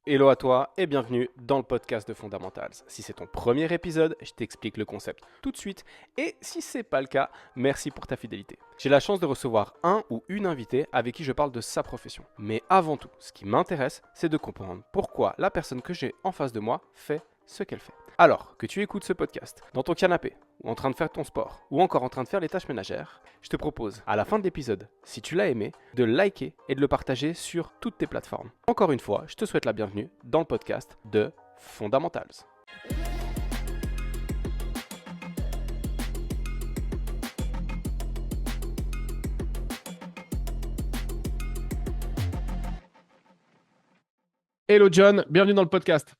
Hello à toi et bienvenue dans le podcast de Fundamentals. Si c'est ton premier épisode, je t'explique le concept tout de suite et si c'est pas le cas, merci pour ta fidélité. J'ai la chance de recevoir un ou une invitée avec qui je parle de sa profession. Mais avant tout, ce qui m'intéresse, c'est de comprendre pourquoi la personne que j'ai en face de moi fait ce qu'elle fait. Alors que tu écoutes ce podcast dans ton canapé, ou en train de faire ton sport, ou encore en train de faire les tâches ménagères, je te propose, à la fin de l'épisode, si tu l'as aimé, de le liker et de le partager sur toutes tes plateformes. Encore une fois, je te souhaite la bienvenue dans le podcast de Fundamentals. Hello John, bienvenue dans le podcast.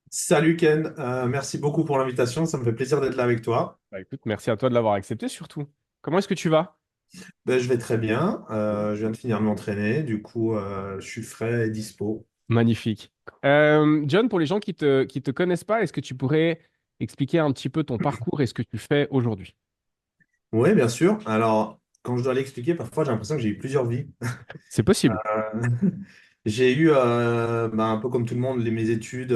Salut Ken, merci beaucoup pour l'invitation, ça me fait plaisir d'être là avec toi. Bah écoute, merci à toi de l'avoir accepté surtout. Comment est-ce que tu vas? Ben, je vais très bien, je viens de finir de m'entraîner, du coup je suis frais et dispo. Magnifique. John, pour les gens qui te connaissent pas, est-ce que tu pourrais expliquer un petit peu ton parcours et ce que tu fais aujourd'hui? Oui, bien sûr. Alors, quand je dois l'expliquer, parfois j'ai l'impression que j'ai eu plusieurs vies. C'est possible. Euh, j'ai eu, un peu comme tout le monde, mes études,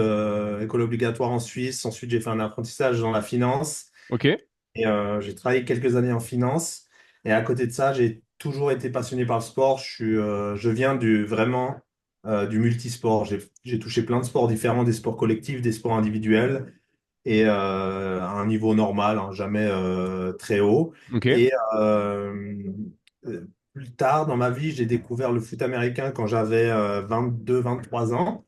école obligatoire en Suisse. Ensuite, j'ai fait un apprentissage dans la finance Ok. et j'ai travaillé quelques années en finance. Et à côté de ça, j'ai toujours été passionné par le sport. Je viens du multisport. J'ai touché plein de sports différents, des sports collectifs, des sports individuels, et à un niveau normal, hein, jamais très haut. Ok. Et plus tard dans ma vie, j'ai découvert le foot américain quand j'avais 22, 23 ans.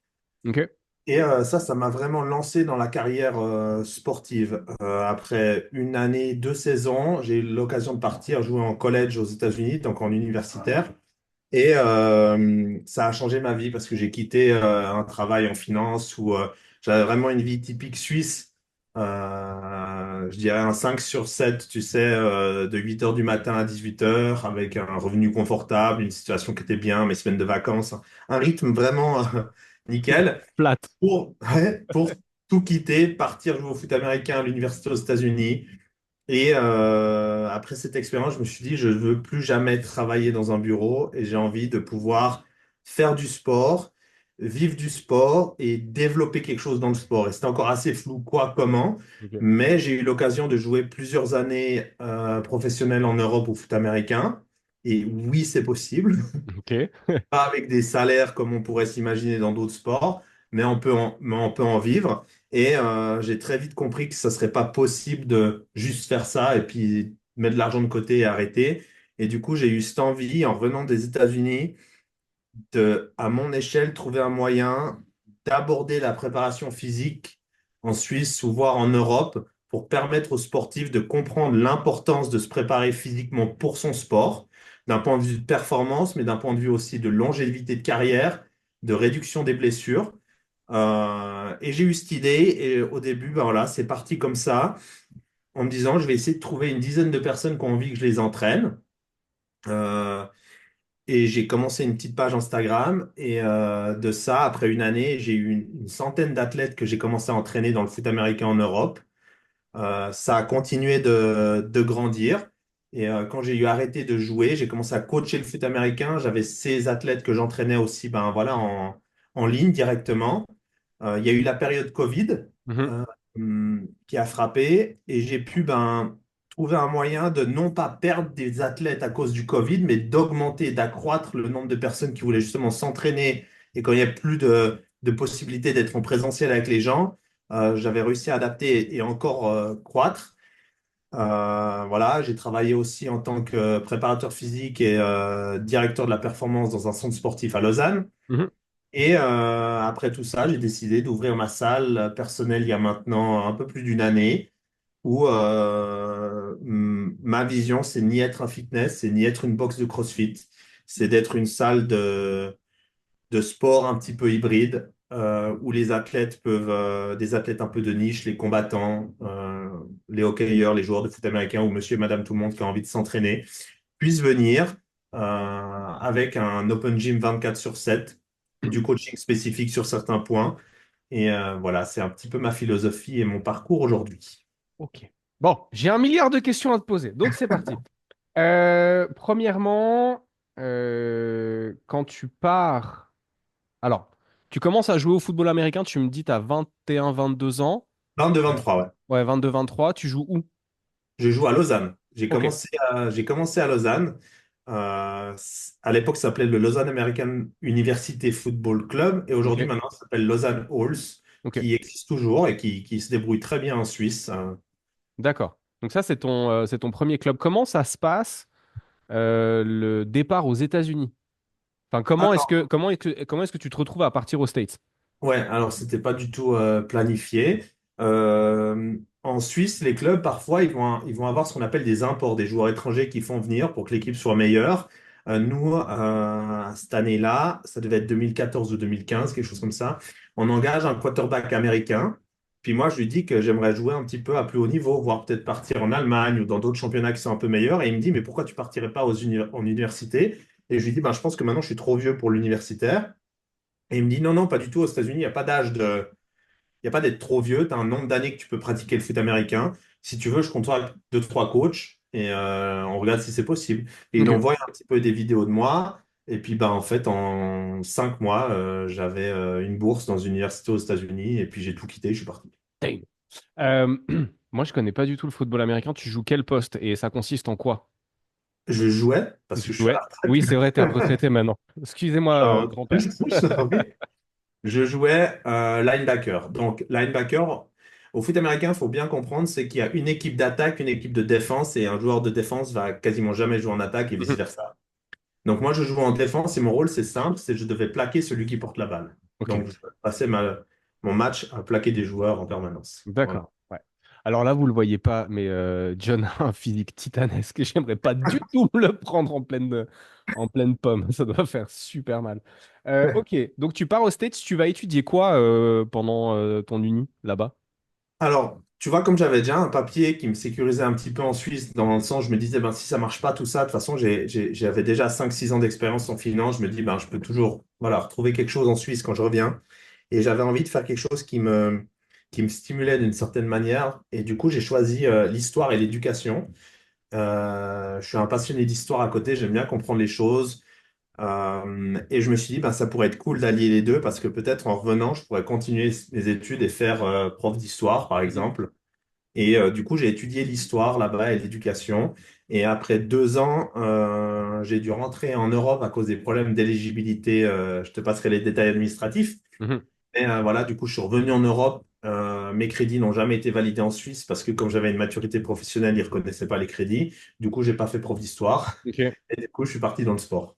Ok. Et ça m'a vraiment lancé dans la carrière sportive. Après une année, 2 saisons, j'ai eu l'occasion de partir jouer en college aux États-Unis, donc en universitaire. Et ça a changé ma vie parce que j'ai quitté un travail en finance où j'avais vraiment une vie typique suisse. Je dirais un 5 sur 7, tu sais, de 8 heures du matin à 18 heures, avec un revenu confortable, une situation qui était bien, mes semaines de vacances, un rythme vraiment nickel Plate. pour tout quitter, partir jouer au foot américain à l'université aux États-Unis. Et après cette expérience, je me suis dit, je ne veux plus jamais travailler dans un bureau et j'ai envie de pouvoir faire du sport, vivre du sport et développer quelque chose dans le sport. Et c'était encore assez flou quoi, comment, Ok. mais j'ai eu l'occasion de jouer plusieurs années professionnelles en Europe au foot américain. Et oui, c'est possible. Ok. Pas avec des salaires comme on pourrait s'imaginer dans d'autres sports, mais on peut en vivre. Et j'ai très vite compris que ça serait pas possible de juste faire ça et puis mettre de l'argent de côté et arrêter. Et du coup, j'ai eu cette envie, en revenant des États-Unis, de, à mon échelle, trouver un moyen d'aborder la préparation physique en Suisse ou voire en Europe pour permettre aux sportifs de comprendre l'importance de se préparer physiquement pour son sport, d'un point de vue de performance, mais d'un point de vue aussi de longévité de carrière, de réduction des blessures. Et j'ai eu cette idée, et au début, ben voilà, c'est parti comme ça, en me disant, je vais essayer de trouver une dizaine de personnes qui ont envie que je les entraîne. Euh, et j'ai commencé une petite page Instagram. Et de ça, après une année, j'ai eu une centaine d'athlètes que j'ai commencé à entraîner dans le foot américain en Europe. Ça a continué de grandir. Et quand j'ai eu arrêté de jouer, j'ai commencé à coacher le foot américain. J'avais ces athlètes que j'entraînais aussi ben, voilà, en ligne directement. Il y a eu la période Covid Mhm. euh, qui a frappé et j'ai pu ben, trouver un moyen de non pas perdre des athlètes à cause du Covid, mais d'augmenter, d'accroître le nombre de personnes qui voulaient justement s'entraîner. Et quand il n'y a plus de possibilité d'être en présentiel avec les gens, j'avais réussi à adapter et encore croître. Voilà, j'ai travaillé aussi en tant que préparateur physique et directeur de la performance dans un centre sportif à Lausanne. Mhm. Et après tout ça, j'ai décidé d'ouvrir ma salle personnelle il y a maintenant un peu plus d'une année, où ma vision, c'est ni être un fitness, c'est ni être une box de CrossFit, c'est d'être une salle de sport un petit peu hybride, où les athlètes peuvent, des athlètes un peu de niche, les combattants, les hockeyeurs, les joueurs de foot américain, ou monsieur et madame tout le monde qui a envie de s'entraîner, puissent venir avec un open gym 24 sur 7 et du coaching spécifique sur certains points. Et voilà, c'est un petit peu ma philosophie et mon parcours aujourd'hui. Ok. Bon, j'ai un milliard de questions à te poser, donc c'est parti. Premièrement, quand tu pars, alors, Tu commences à jouer au football américain, tu me dis, tu as 21, 22 ans. 22-23, ouais. Ouais, 22, 23. Tu joues où? Je joue à Lausanne. Ok, J'ai commencé à Lausanne. À l'époque, ça s'appelait le Lausanne American University Football Club. Et ok, aujourd'hui, maintenant, ça s'appelle Lausanne Halls, ok. qui existe toujours et qui se débrouille très bien en Suisse. D'accord. Donc ça, c'est ton premier club. Comment ça se passe, le départ aux États-Unis? Enfin, comment est-ce que tu te retrouves à partir aux States? Ouais, alors c'était pas du tout planifié. En Suisse, les clubs, parfois, ils vont avoir ce qu'on appelle des imports, des joueurs étrangers qui font venir pour que l'équipe soit meilleure. Nous, cette année-là, ça devait être 2014 ou 2015, quelque chose comme ça, on engage un quarterback américain. Puis moi, je lui dis que j'aimerais jouer un petit peu à plus haut niveau, voire peut-être partir en Allemagne ou dans d'autres championnats qui sont un peu meilleurs. Et il me dit, mais pourquoi tu partirais pas en université? Et je lui dis, ben, je pense que maintenant, je suis trop vieux pour l'universitaire. Et il me dit non, non, pas du tout. Aux États-Unis, il n'y a pas d'âge de. Il n'y a pas d'être trop vieux. Tu as un nombre d'années que tu peux pratiquer le foot américain. Si tu veux, je contacte deux, trois coachs et on regarde si c'est possible. Et il Ok. envoie un petit peu des vidéos de moi. Et puis, bah, en fait, en 5 mois, j'avais une bourse dans une université aux États-Unis. Et puis, j'ai tout quitté. Je suis parti. Damn. Euh, Moi, je connais pas du tout le football américain. Tu joues quel poste et ça consiste en quoi? Je jouais parce Tu que je suis à jouais? la Oui, retraite. c'est vrai, t'es retraité maintenant. Excusez-moi, Alors, grand-père. je jouais linebacker. Donc, linebacker, au foot américain, il faut bien comprendre, c'est qu'il y a une équipe d'attaque, une équipe de défense, et un joueur de défense va quasiment jamais jouer en attaque et Mhm. vice-versa. Donc, moi, je joue en défense et mon rôle, c'est simple, c'est que je devais plaquer celui qui porte la balle. Ok, Donc, je passais mon match à plaquer des joueurs en permanence. Voilà. d'accord. Ouais. Alors là, vous le voyez pas, mais John a un physique titanesque. J'aimerais pas du tout me le prendre en pleine pomme. Ça doit faire super mal. Ok, donc tu pars aux States. Tu vas étudier quoi pendant ton uni là-bas? Alors, tu vois, comme j'avais déjà un papier qui me sécurisait un petit peu en Suisse, dans le sens, je me disais, ben, si ça marche pas, tout ça, de toute façon, j'avais déjà 5 6 ans d'expérience en finance, je me dis, ben, je peux toujours, voilà, retrouver quelque chose en Suisse quand je reviens. Et j'avais envie de faire quelque chose qui me stimulait d'une certaine manière. Et du coup, j'ai choisi l'histoire et l'éducation. Je suis un passionné d'histoire à côté, j'aime bien comprendre les choses. Et je me suis dit, ben, ça pourrait être cool d'allier les deux parce que peut-être en revenant, je pourrais continuer mes études et faire prof d'histoire, par Mhm. exemple. Et du coup, j'ai étudié l'histoire là-bas et l'éducation. Et après 2 ans, j'ai dû rentrer en Europe à cause des problèmes d'éligibilité. Je te passerai les détails administratifs. Mhm. Et voilà, du coup, je suis revenu en Europe. Mes crédits n'ont jamais été validés en Suisse parce que comme j'avais une maturité professionnelle, ils ne reconnaissaient pas les crédits. Du coup, j'ai pas fait prof d'histoire. Ok. Et du coup, je suis parti dans le sport.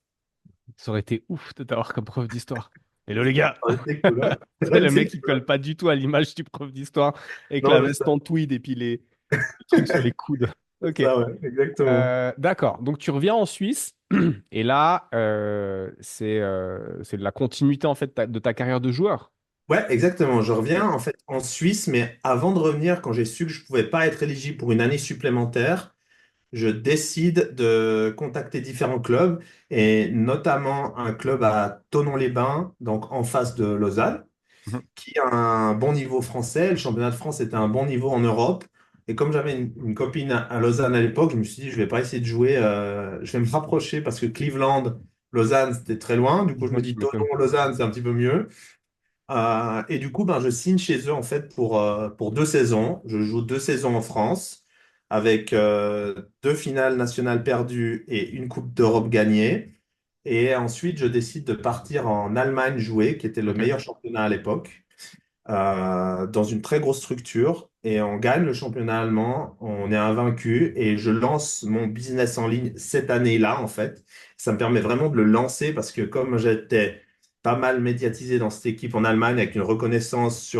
Ça aurait été ouf de t'avoir comme prof d'histoire. Hello les gars! Ouais, c'est cool, hein. C'est Ouais, le c'est mec qui cool, colle hein. pas du tout à l'image du prof d'histoire avec la Non, je veste sais. en tweed et puis les trucs sur les coudes. C'est Ok. ça, ouais, exactement. D'accord. Donc tu reviens en Suisse et là, c'est de la continuité en fait de ta carrière de joueur. Ouais, exactement. Je reviens Ok. en fait en Suisse, mais avant de revenir, quand j'ai su que je ne pouvais pas être éligible pour une année supplémentaire, je décide de contacter différents clubs et notamment un club à Thonon-les-Bains, donc en face de Lausanne, Mhm. qui a un bon niveau français. Le championnat de France était un bon niveau en Europe. Et comme j'avais une copine à Lausanne à l'époque, je me suis dit, je vais pas essayer de jouer, je vais me rapprocher parce que Cleveland, Lausanne, c'était très loin. Du coup, je me Ouais, tu dis, m'étonnes. Thonon, Lausanne, c'est un petit peu mieux. Et du coup, ben, je signe chez eux en fait pour 2 saisons. Je joue 2 saisons en France avec 2 finales nationales perdues et une Coupe d'Europe gagnée. Et ensuite, je décide de partir en Allemagne jouer, qui était le Ok. meilleur championnat à l'époque, dans une très grosse structure. Et on gagne le championnat allemand, on est invaincu et je lance mon business en ligne cette année-là, en fait. Ça me permet vraiment de le lancer parce que comme j'étais pas mal médiatisé dans cette équipe en Allemagne avec une reconnaissance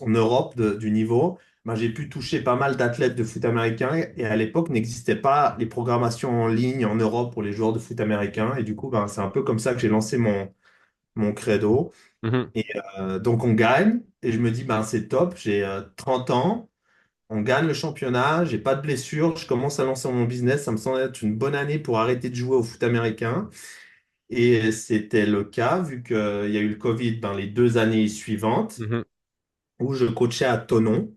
en Europe du niveau, ben, j'ai pu toucher pas mal d'athlètes de foot américain et à l'époque n'existaient pas les programmations en ligne en Europe pour les joueurs de foot américain et du coup ben, c'est un peu comme ça que j'ai lancé mon credo. Mhm. Et donc on gagne et je me dis ben c'est top, j'ai 30 ans, on gagne le championnat, j'ai pas de blessure, je commence à lancer mon business, ça me semble être une bonne année pour arrêter de jouer au foot américain. Et c'était le cas vu qu'il y a eu le Covid ben, les 2 années suivantes Mhm. où je coachais à Thonon.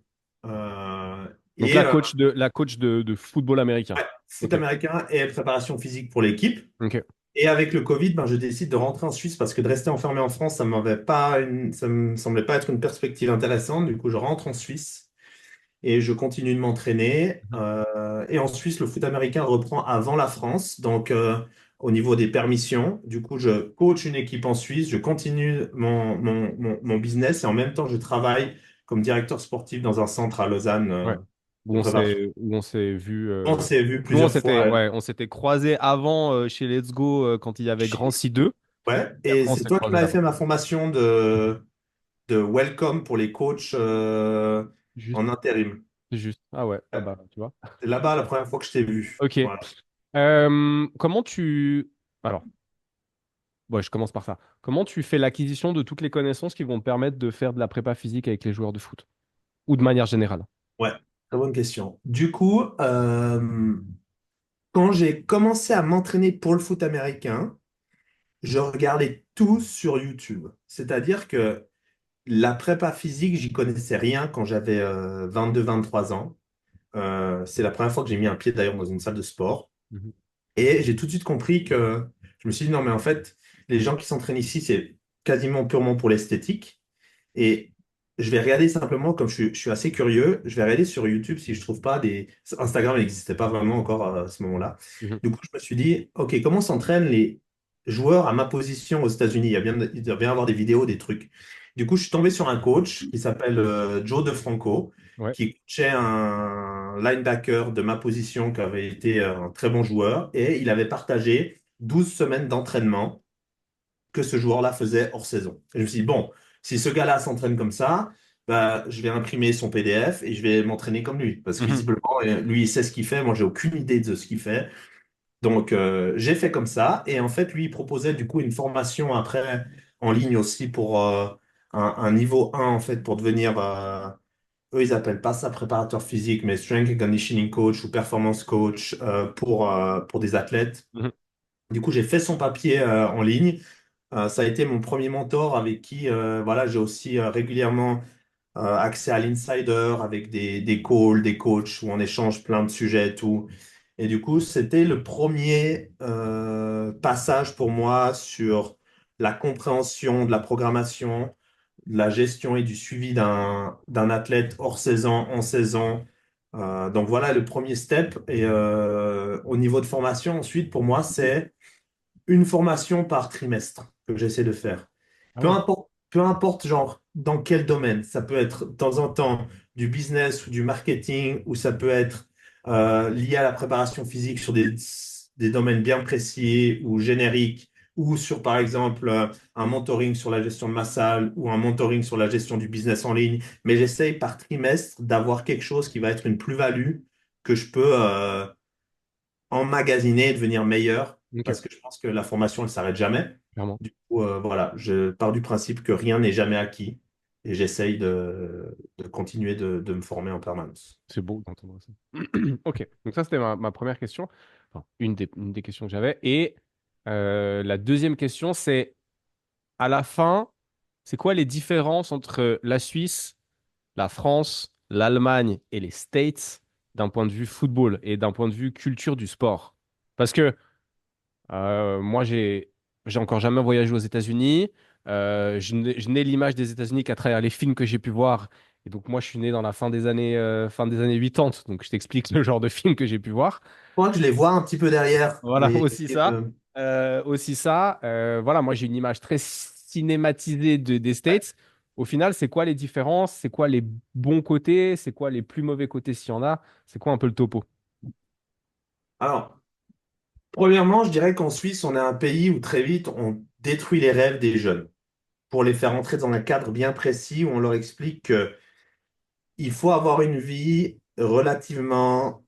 Euh, Donc et la coach de football américain. ouais, foot Ok. américain et préparation physique pour l'équipe. Ok. Et avec le Covid, ben, je décide de rentrer en Suisse parce que de rester enfermé en France, ça me semblait pas être une perspective intéressante. Du coup, je rentre en Suisse et je continue de m'entraîner. Mhm. Et en Suisse, le foot américain reprend avant la France. Donc, au niveau des permissions, du coup, je coach une équipe en Suisse, je continue mon business et en même temps, je travaille comme directeur sportif dans un centre à Lausanne, Ouais. de préparation. Où on s'est vu. On s'est vu Nous, plusieurs fois. on s'était croisés avant chez Let's Go quand il y avait Grand C2. Ouais. Et Et après, on c'est s'est toi qui croisés m'avais là-bas. fait ma formation de welcome pour les coachs Juste, en intérim. juste. Ah ouais, ah Ouais. bah, tu vois. C'est là-bas la première fois que je t'ai vu. Ok. Voilà. Comment tu. Alors, ouais, je commence par ça. Comment tu fais l'acquisition de toutes les connaissances qui vont te permettre de faire de la prépa physique avec les joueurs de foot? Ou de manière générale? Ouais, très bonne question. Du coup, quand j'ai commencé à m'entraîner pour le foot américain, je regardais tout sur YouTube. C'est-à-dire que la prépa physique, j'y connaissais rien quand j'avais 22-23 ans. C'est la première fois que j'ai mis un pied d'ailleurs dans une salle de sport. Mhm. Et j'ai tout de suite compris que je me suis dit, non, mais en fait, les gens qui s'entraînent ici, c'est quasiment purement pour l'esthétique. Et je vais regarder simplement, comme je suis assez curieux, je vais regarder sur YouTube si je trouve pas des... Instagram n'existait pas vraiment encore à ce moment-là. Mhm. Du coup, je me suis dit, OK, comment s'entraînent les joueurs à ma position aux États-Unis? Il doit bien y avoir des vidéos, des trucs. Du coup, je suis tombé sur un coach qui s'appelle Joe DeFranco, Ouais. qui coachait un linebacker de ma position qui avait été un très bon joueur. Et il avait partagé 12 semaines d'entraînement que ce joueur-là faisait hors saison. Et je me suis dit, bon, si ce gars-là s'entraîne comme ça, bah, je vais imprimer son PDF et je vais m'entraîner comme lui. Parce que Mhm. visiblement, lui, il sait ce qu'il fait. Moi, j'ai aucune idée de ce qu'il fait. Donc, j'ai fait comme ça. Et en fait, lui, il proposait du coup une formation après en ligne aussi pour un niveau 1, en fait, pour devenir, eux, ils appellent pas ça préparateur physique, mais strength and conditioning coach ou performance coach pour des athlètes. Mhm. Du coup, j'ai fait son papier en ligne. Ça a été mon premier mentor avec qui voilà, j'ai aussi régulièrement accès à l'insider avec des calls, des coachs où on échange plein de sujets et tout. Et du coup, c'était le premier passage pour moi sur la compréhension de la programmation, de la gestion et du suivi d'un athlète hors saison, en saison. Donc voilà le premier step. Et au niveau de formation, ensuite, pour moi, c'est une formation par trimestre que j'essaie de faire. Ah ouais. Peu importe genre dans quel domaine. Ça peut être de temps en temps du business ou du marketing, ou ça peut être lié à la préparation physique sur des domaines bien précis ou génériques, ou sur par exemple un mentoring sur la gestion de ma salle ou un mentoring sur la gestion du business en ligne. Mais j'essaye par trimestre d'avoir quelque chose qui va être une plus-value que je peux emmagasiner et devenir meilleur, Ok, parce que je pense que la formation, elle s'arrête jamais. clairement. Du coup, voilà, je pars du principe que rien n'est jamais acquis et j'essaye de continuer de me former en permanence. C'est beau d'entendre ça. Ok, donc ça c'était ma première question. Enfin, une des questions que j'avais. Et la deuxième question, c'est à la fin, c'est quoi les différences entre la Suisse, la France, l'Allemagne et les States d'un point de vue football et d'un point de vue culture du sport? Parce que moi, j'ai encore jamais voyagé aux États-Unis. Je n'ai l'image des États-Unis qu'à travers les films que j'ai pu voir. Et donc, moi, je suis né dans la fin des années 80. Donc, je t'explique le genre de film que j'ai pu voir. Je crois que je les vois un petit peu derrière Voilà, les aussi ça. Voilà, moi, j'ai une image très cinématisée des ouais. States. Au final, c'est quoi les différences? C'est quoi les bons côtés? C'est quoi les plus mauvais côtés s'il y en a? C'est quoi un peu le topo? Alors, premièrement, je dirais qu'en Suisse, on est un pays où très vite, on détruit les rêves des jeunes pour les faire entrer dans un cadre bien précis où on leur explique que il faut avoir une vie relativement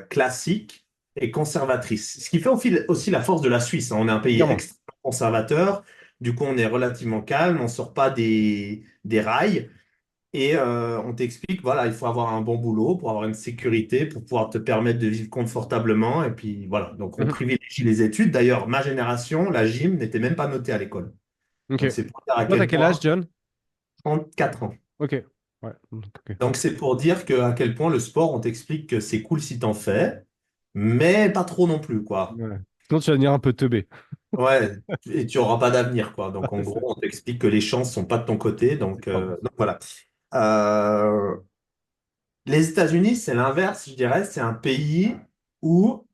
classique et conservatrice. Ce qui fait aussi la force de la Suisse, hein. On est un pays Clairement. extrêmement conservateur. Du coup, on est relativement calme, on ne sort pas des rails. Et on t'explique, voilà, il faut avoir un bon boulot pour avoir une sécurité, pour pouvoir te permettre de vivre confortablement. Et puis voilà, donc on Mhm. privilégie les études. D'ailleurs, ma génération, la gym n'était même pas notée à l'école. Ok. Donc c'est pour dire à Toi, t'as quel quel âge, point, John? 34 ans. Ok. Ouais. Ok. Donc, c'est pour dire à quel point le sport, on t'explique que c'est cool si t'en fais, mais pas trop non plus, quoi. Ouais. Sinon, tu vas devenir un peu teubé. Ouais, et tu n'auras pas d'avenir, quoi. Donc, en C'est gros, on t'explique que les chances sont pas de ton côté. c'est pas bon. Donc voilà. Euh, les États-Unis, c'est l'inverse, je dirais. C'est un pays où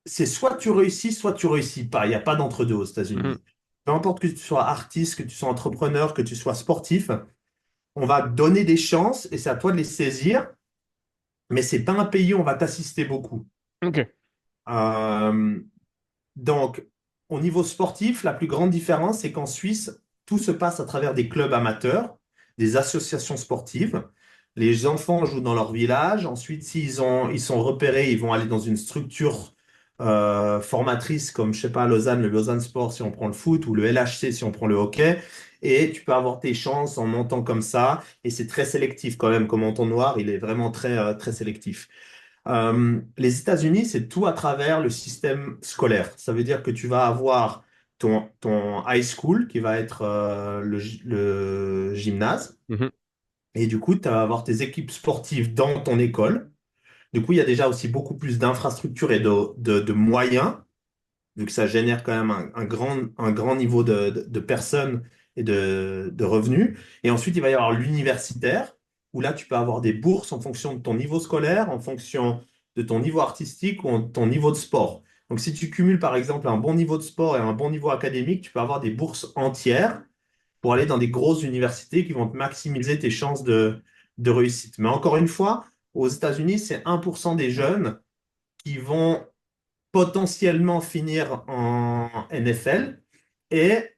c'est soit tu réussis pas. Il n'y a pas d'entre-deux aux Mhm. États-Unis. Peu importe que tu sois artiste, que tu sois entrepreneur, que tu sois sportif, on va te donner des chances et c'est à toi de les saisir. Mais c'est pas un pays où on va t'assister beaucoup. Ok. Euh, Donc, au niveau sportif, la plus grande différence, c'est qu'en Suisse, tout se passe à travers des clubs amateurs, des associations sportives. Les enfants jouent dans leur village. Ensuite, ils sont repérés, ils vont aller dans une structure formatrice comme, je sais pas, Lausanne, le Lausanne Sport si on prend le foot, ou le LHC si on prend le hockey. Et tu peux avoir tes chances en montant comme ça. Et c'est très sélectif quand même, comme entonnoir, il est vraiment très sélectif. Les États-Unis, c'est tout à travers le système scolaire. Ça veut dire que tu vas avoir ton high school qui va être le gymnase. Mhm. Et du coup, tu vas avoir tes équipes sportives dans ton école. Du coup, il y a déjà aussi beaucoup plus d'infrastructures et de moyens vu que ça génère quand même un grand niveau de personnes et de revenus. Et ensuite, il va y avoir l'universitaire, où là, tu peux avoir des bourses en fonction de ton niveau scolaire, en fonction de ton niveau artistique ou ton niveau de sport. Donc, si tu cumules, par exemple, un bon niveau de sport et un bon niveau académique, tu peux avoir des bourses entières pour aller dans des grosses universités qui vont te maximiser tes chances de réussite. Mais encore une fois, aux États-Unis, c'est 1% des jeunes qui vont potentiellement finir en NFL et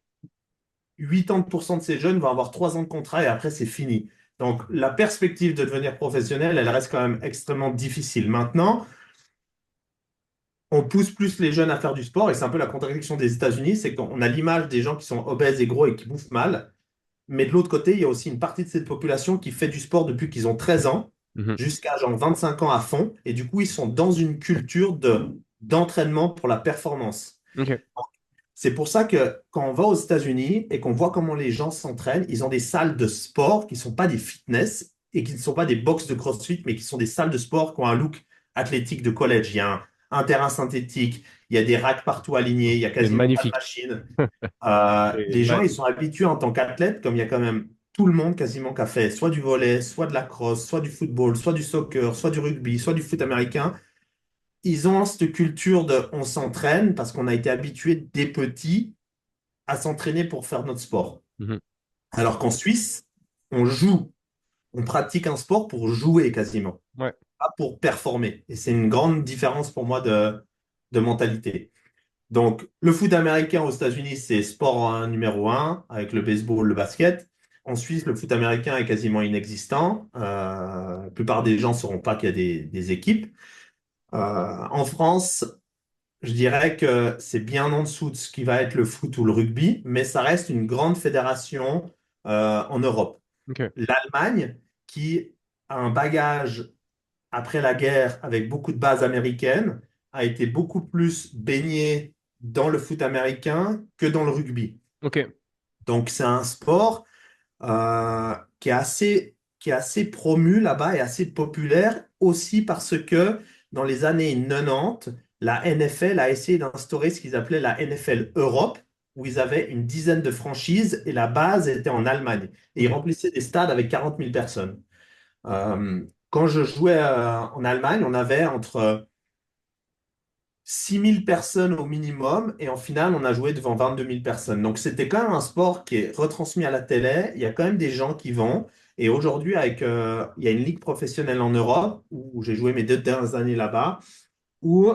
80% de ces jeunes vont avoir 3 ans de contrat et après c'est fini. Donc la perspective de devenir professionnel, elle reste quand même extrêmement difficile. Maintenant, on pousse plus les jeunes à faire du sport et c'est un peu la contradiction des États-Unis, c'est qu'on a l'image des gens qui sont obèses et gros et qui bouffent mal, mais de l'autre côté, il y a aussi une partie de cette population qui fait du sport depuis qu'ils ont 13 ans Mhm. jusqu'à genre 25 ans à fond et du coup, ils sont dans une culture d'entraînement pour la performance. Ok. C'est pour ça que quand on va aux États-Unis et qu'on voit comment les gens s'entraînent, ils ont des salles de sport qui ne sont pas des fitness et qui ne sont pas des box de CrossFit, mais qui sont des salles de sport qui ont un look athlétique de collège. Il y a un terrain synthétique, il y a des racks partout alignés, il y a C'est quasiment pas de magnifique. machine. C'est Les gens, ils sont magnifique. habitués en tant qu'athlètes, comme il y a quand même tout le monde quasiment qui a fait soit du volley, soit de la crosse, soit du football, soit du soccer, soit du rugby, soit du foot américain. Ils ont cette culture de on s'entraîne parce qu'on a été habitué dès petit à s'entraîner pour faire notre sport. Mhm. Alors qu'en Suisse, on joue, on pratique un sport pour jouer quasiment, Ouais. pas pour performer. Et c'est une grande différence pour moi de mentalité. Donc, le foot américain aux États-Unis, c'est sport numéro un, avec le baseball, le basket. En Suisse, le foot américain est quasiment inexistant. La plupart des gens ne sauront pas qu'il y a des équipes. En France, je dirais que c'est bien en dessous de ce qui va être le foot ou le rugby, mais ça reste une grande fédération en Europe. Ok. L'Allemagne, qui a un bagage après la guerre avec beaucoup de bases américaines, a été beaucoup plus baignée dans le foot américain que dans le rugby. Ok. Donc c'est un sport qui est assez promu là-bas et assez populaire aussi parce que dans les années 90, la NFL a essayé d'instaurer ce qu'ils appelaient la NFL Europe, où ils avaient une dizaine de franchises et la base était en Allemagne. Et ils Ok. remplissaient des stades avec 40 000 personnes. Quand je jouais en Allemagne, on avait entre 6 000 personnes au minimum et en finale, on a joué devant 22 000 personnes. Donc, c'était quand même un sport qui est retransmis à la télé. Il y a quand même des gens qui vont. Et aujourd'hui, il y a une ligue professionnelle en Europe où j'ai joué mes 2 dernières années là-bas, où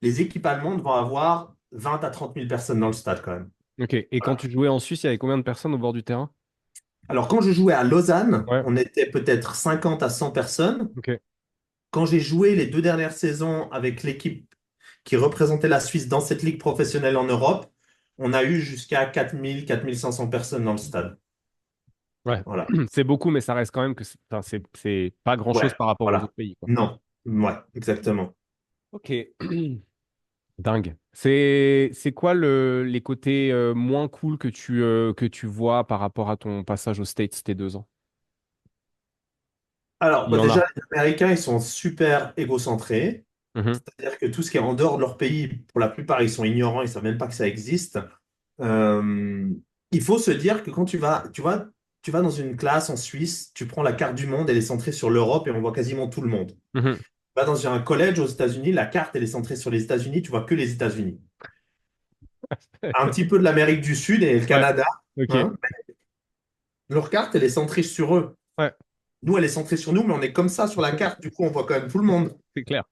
les équipes allemandes vont avoir 20 à 30 000 personnes dans le stade quand même. Ok. Et quand tu jouais en Suisse, il y avait combien de personnes au bord du terrain? Alors, quand je jouais à Lausanne, Ouais. on était peut-être 50 à 100 personnes. Ok. Quand j'ai joué les 2 dernières saisons avec l'équipe qui représentait la Suisse dans cette ligue professionnelle en Europe, on a eu jusqu'à 4 500 personnes dans le stade. Ouais. Voilà. C'est beaucoup, mais ça reste quand même que enfin, c'est pas Ouais, grand-chose par rapport aux voilà. autres pays, quoi. Non. Ouais, exactement. Ok. Dingue. C'est quoi les côtés moins cool que tu vois par rapport à ton passage aux States ces 2 ans? Alors, Il y bah en déjà, a. les Américains, ils sont super égocentrés. Mhm. C'est-à-dire que tout ce qui est en dehors de leur pays, pour la plupart, ils sont ignorants, ils ne savent même pas que ça existe. Euh, il faut se dire que quand tu vas dans une classe en Suisse, tu prends la carte du monde, elle est centrée sur l'Europe et on voit quasiment tout le monde. Tu Mhm. vas dans un collège aux États-Unis, la carte, elle est centrée sur les États-Unis, tu vois que les États-Unis. Un petit peu de l'Amérique du Sud et le Ouais, Canada, ok. hein. Leur carte, elle est centrée sur eux. Ouais, Nous, elle est centrée sur nous, mais on est comme ça sur la carte. Du coup, on voit quand même tout le monde. c'est clair.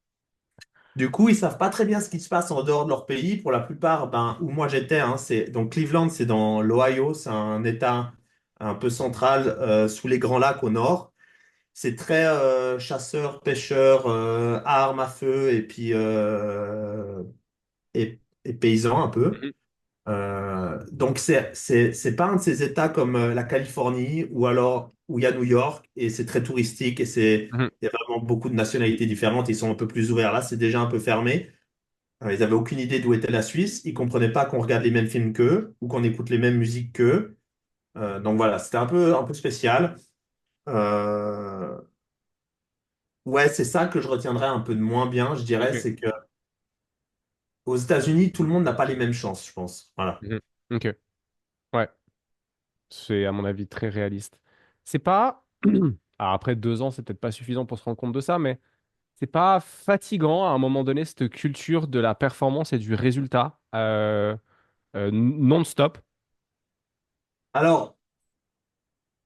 Du coup, ils savent pas très bien ce qui se passe en dehors de leur pays. Pour la plupart, ben, où moi j'étais, hein, c'est donc Cleveland, c'est dans l'Ohio, c'est un État un peu central sous les Grands Lacs au nord. C'est très chasseurs, pêcheurs, armes à feu et puis et paysans un peu. Mhm. Donc c'est pas un de ces États comme la Californie ou alors où il y a New York et c'est très touristique et Mhm. il y a vraiment beaucoup de nationalités différentes. Ils sont un peu plus ouverts. Là, c'est déjà un peu fermé. Ils n'avaient aucune idée d'où était la Suisse. Ils comprenaient pas qu'on regarde les mêmes films qu'eux ou qu'on écoute les mêmes musiques qu'eux. Donc voilà, c'était un peu spécial. Euh, ouais, c'est ça que je retiendrai un peu de moins bien, je dirais, Ok. c'est que aux États-Unis, tout le monde n'a pas les mêmes chances, je pense. Voilà. Mhm. Ok. Ouais. C'est, à mon avis, très réaliste. C'est pas. Alors après 2 ans, c'est peut-être pas suffisant pour se rendre compte de ça, mais c'est pas fatigant à un moment donné, cette culture de la performance et du résultat non-stop. Alors,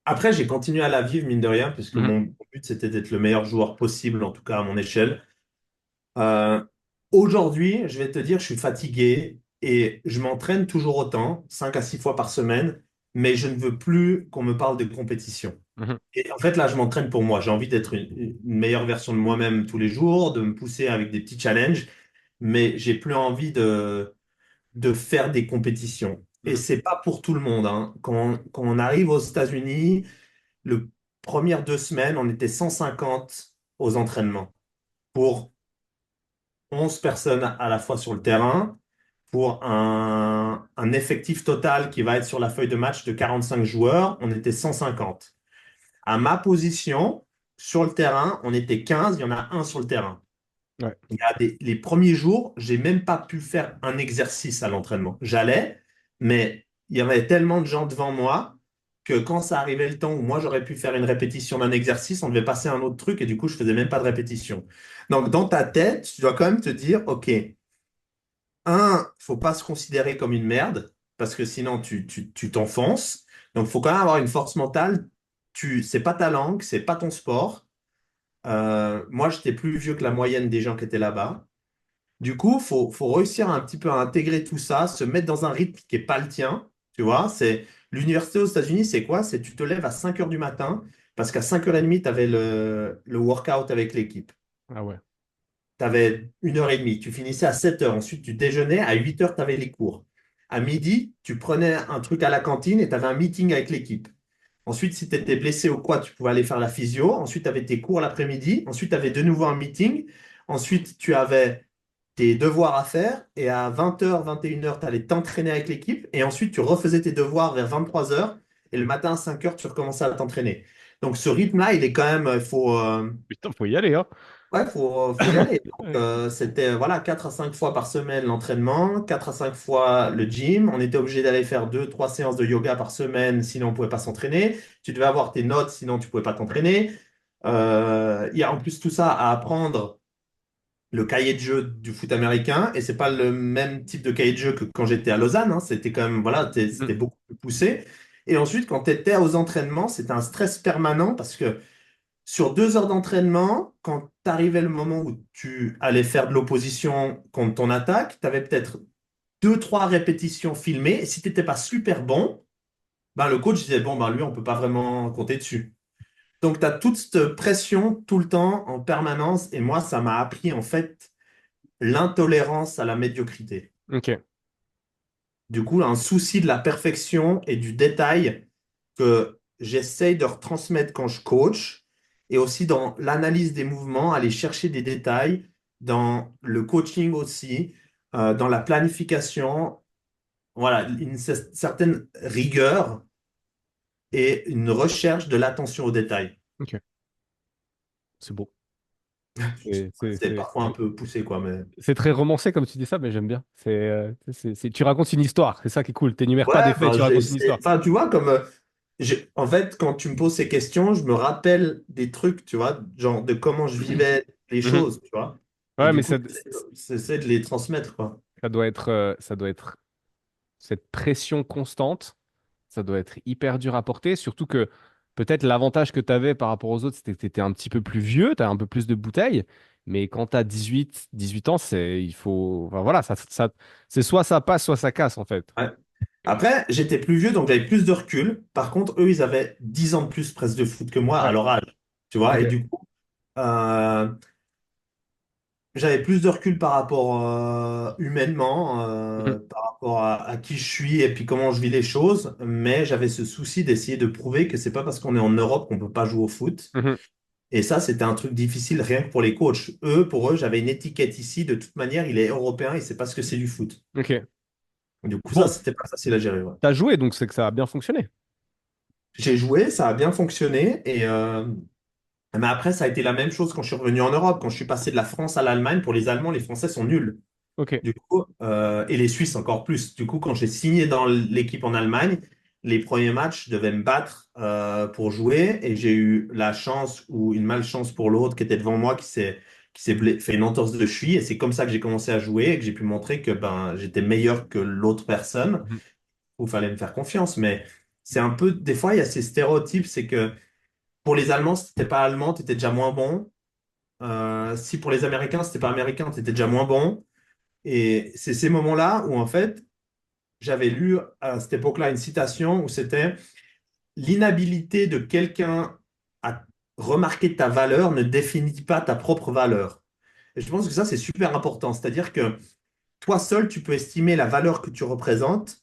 après, j'ai continué à la vivre, mine de rien, puisque Mhm. mon but, c'était d'être le meilleur joueur possible, en tout cas à mon échelle. Euh, Aujourd'hui, je vais te dire, je suis fatigué et je m'entraîne toujours autant, 5 à 6 fois par semaine, mais je ne veux plus qu'on me parle de compétition. Mhm. Et en fait, là, je m'entraîne pour moi. J'ai envie d'être une meilleure version de moi-même tous les jours, de me pousser avec des petits challenges, mais j'ai plus envie de faire des compétitions. Et Mhm. c'est pas pour tout le monde, hein. Quand on arrive aux États-Unis, le premières 2 semaines, on était 150 aux entraînements pour 11 personnes à la fois sur le terrain, pour un effectif total qui va être sur la feuille de match de 45 joueurs, on était 150. À ma position, sur le terrain, on était 15, il y en a un sur le terrain. Ouais. Les premiers jours, j'ai même pas pu faire un exercice à l'entraînement. J'allais, mais il y avait tellement de gens devant moi que quand ça arrivait le temps où moi j'aurais pu faire une répétition d'un exercice, on devait passer à un autre truc et du coup je faisais même pas de répétition. Donc dans ta tête, tu dois quand même te dire, OK, faut pas se considérer comme une merde parce que sinon tu t'enfonces. Donc faut quand même avoir une force mentale. C'est pas ta langue, c'est pas ton sport. Moi j'étais plus vieux que la moyenne des gens qui étaient là-bas. Du coup, faut réussir un petit peu à intégrer tout ça, se mettre dans un rythme qui n'est pas le tien. Tu vois, c'est l'université aux États-Unis, c'est quoi? C'est tu te lèves à 5 heures du matin parce qu'à 5h30, tu avais le workout avec l'équipe. Ah ouais. Tu avais 1h30. Tu finissais à 7 heures. Ensuite, tu déjeunais. À 8 heures, tu avais les cours. À midi, tu prenais un truc à la cantine et tu avais un meeting avec l'équipe. Ensuite, si tu étais blessé ou quoi, tu pouvais aller faire la physio. Ensuite, tu avais tes cours l'après-midi. Ensuite, tu avais de nouveau un meeting. Ensuite, tu avais tes devoirs à faire et à 20h, 21h, tu allais t'entraîner avec l'équipe et ensuite tu refaisais tes devoirs vers 23h et le matin à 5h, tu recommençais à t'entraîner. Donc ce rythme-là, il est quand même, Putain, faut y aller, hein. ouais, faut y aller. Donc, Ouais. c'était voilà, 4 à 5 fois par semaine l'entraînement, 4 à 5 fois le gym. On était obligé d'aller faire 2 3 séances de yoga par semaine, sinon on ne pouvait pas s'entraîner. Tu devais avoir tes notes, sinon tu ne pouvais pas t'entraîner. Il y a en plus tout ça à apprendre le cahier de jeu du foot américain et c'est pas le même type de cahier de jeu que quand j'étais à Lausanne, hein. C'était quand même voilà, Mhm. c'était beaucoup plus poussé. Et ensuite, quand tu étais aux entraînements, c'était un stress permanent parce que sur 2 heures d'entraînement, quand t'arrivais le moment où tu allais faire de l'opposition contre ton attaque, tu avais peut-être 2 3 répétitions filmées. Et si tu n'étais pas super bon, ben le coach disait, bon, ben lui, on peut pas vraiment compter dessus. Donc, tu as toute cette pression tout le temps, en permanence. Et moi, ça m'a appris, en fait, l'intolérance à la médiocrité. Ok. Du coup, un souci de la perfection et du détail que j'essaye de retransmettre quand je coach et aussi dans l'analyse des mouvements, aller chercher des détails, dans le coaching aussi, dans la planification. Voilà, une certaine rigueur et une recherche de l'attention aux détails. Ok. C'est beau. C'est parfois un peu poussé, quoi, mais... C'est très romancé comme tu dis ça, mais j'aime bien. Tu racontes une histoire, c'est ça qui est cool. T'énumères pas des Ouais, faits, tu racontes une histoire. enfin, tu vois, comme en fait, quand tu me poses ces questions, je me rappelle des trucs, tu vois, genre de comment je vivais les Mhm. choses, tu vois. Et Ouais, du mais coup, j'essaie de les transmettre, quoi. ça doit être cette pression constante, ça doit être hyper dur à porter, surtout que peut-être l'avantage que tu avais par rapport aux autres, c'était que tu étais un petit peu plus vieux, tu as un peu plus de bouteilles, mais quand tu as 18 ans, il faut, enfin, voilà, c'est soit ça passe, soit ça casse en fait. Ouais. Après, j'étais plus vieux, donc j'avais plus de recul. Par contre, eux, ils avaient 10 ans de plus presque de foot que moi à Ouais. leur âge, tu vois. Ok. Et du coup, euh, j'avais plus de recul par rapport humainement, Mhm. par rapport à qui je suis et puis comment je vis les choses. Mais j'avais ce souci d'essayer de prouver que c'est pas parce qu'on est en Europe qu'on peut pas jouer au foot. Mhm. Et ça, c'était un truc difficile rien que pour les coachs. Pour eux, j'avais une étiquette ici. De toute manière, il est européen, il sait pas ce que c'est du foot. Ok. Du coup, ça, Bon, c'était pas facile à gérer. Ouais. t'as joué, donc c'est que ça a bien fonctionné. J'ai joué, ça a bien fonctionné. Mais après, ça a été la même chose quand je suis revenu en Europe. Quand je suis passé de la France à l'Allemagne, pour les Allemands, les Français sont nuls. Ok. Du coup, et les Suisses encore plus. Du coup, quand j'ai signé dans l'équipe en Allemagne, les premiers matchs, je devais me battre pour jouer et j'ai eu la chance ou une malchance pour l'autre qui était devant moi qui s'est fait une entorse de cheville et c'est comme ça que j'ai commencé à jouer et que j'ai pu montrer que ben j'étais meilleur que l'autre personne. Mhm. Il fallait me faire confiance, mais c'est un peu des fois il y a ces stéréotypes, c'est que pour les Allemands, si t'étais pas allemand, t'étais déjà moins bon. Si pour les Américains, si t'étais pas américain, t'étais déjà moins bon. Et c'est ces moments-là où, en fait, j'avais lu à cette époque-là une citation où c'était l'inhabilité de quelqu'un à remarquer ta valeur ne définit pas ta propre valeur. Et je pense que ça, c'est super important. C'est-à-dire que toi seul, tu peux estimer la valeur que tu représentes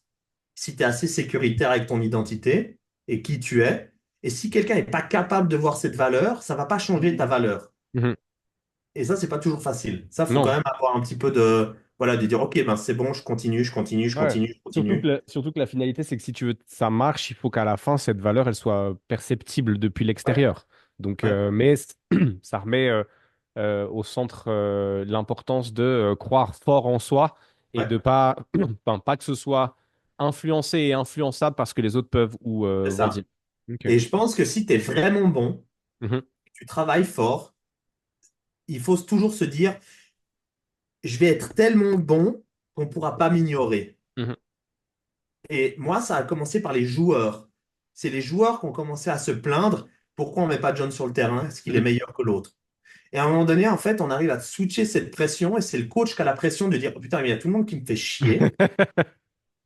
si tu es assez sécuritaire avec ton identité et qui tu es. Et si quelqu'un n'est pas capable de voir cette valeur, ça va pas changer ta valeur. Mhm. Et ça, c'est pas toujours facile. Ça, faut quand Non. même avoir un petit peu de, voilà, de dire, OK, ben c'est bon, je continue, je continue, je Ouais. continue, je Surtout que, continue. surtout que la finalité, c'est que si tu veux que ça marche, il faut qu'à la fin, cette valeur, elle soit perceptible depuis Ouais, l'extérieur. Donc, ouais, ça remet au centre l'importance de croire fort en soi et de ouais, pas, enfin, pas que ce soit influencé et influençable parce que les autres peuvent ou c'est vont ça. dire. Ok. Et je pense que si tu es vraiment bon, Mhm. tu travailles fort, il faut toujours se dire, je vais être tellement bon qu'on ne pourra pas m'ignorer. Mhm. Et moi, ça a commencé par les joueurs. C'est les joueurs qui ont commencé à se plaindre, pourquoi on ne met pas John sur le terrain? Est-ce qu'il est Mhm. meilleur que l'autre? Et à un moment donné, en fait, on arrive à switcher cette pression et c'est le coach qui a la pression de dire, oh, putain, mais il y a tout le monde qui me fait chier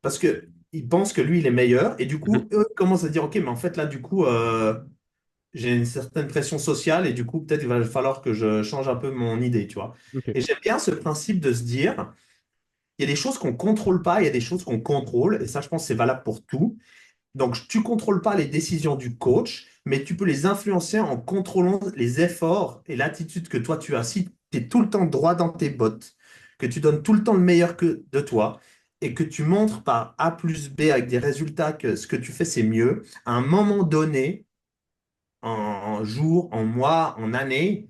parce que il pense que lui, il est meilleur. Et du Mhm. coup, eux commencent à dire, OK, mais en fait, là, du coup, j'ai une certaine pression sociale et du coup, peut-être il va falloir que je change un peu mon idée, tu vois. Ok. Et j'aime bien ce principe de se dire, il y a des choses qu'on contrôle pas, il y a des choses qu'on contrôle. Et ça, je pense, c'est valable pour tout. Donc, tu contrôles pas les décisions du coach, mais tu peux les influencer en contrôlant les efforts et l'attitude que toi tu as. Si tu es tout le temps droit dans tes bottes, que tu donnes tout le temps le meilleur de toi et que tu montres par A plus B avec des résultats que ce que tu fais c'est mieux, à un moment donné, en jours, en mois, en années,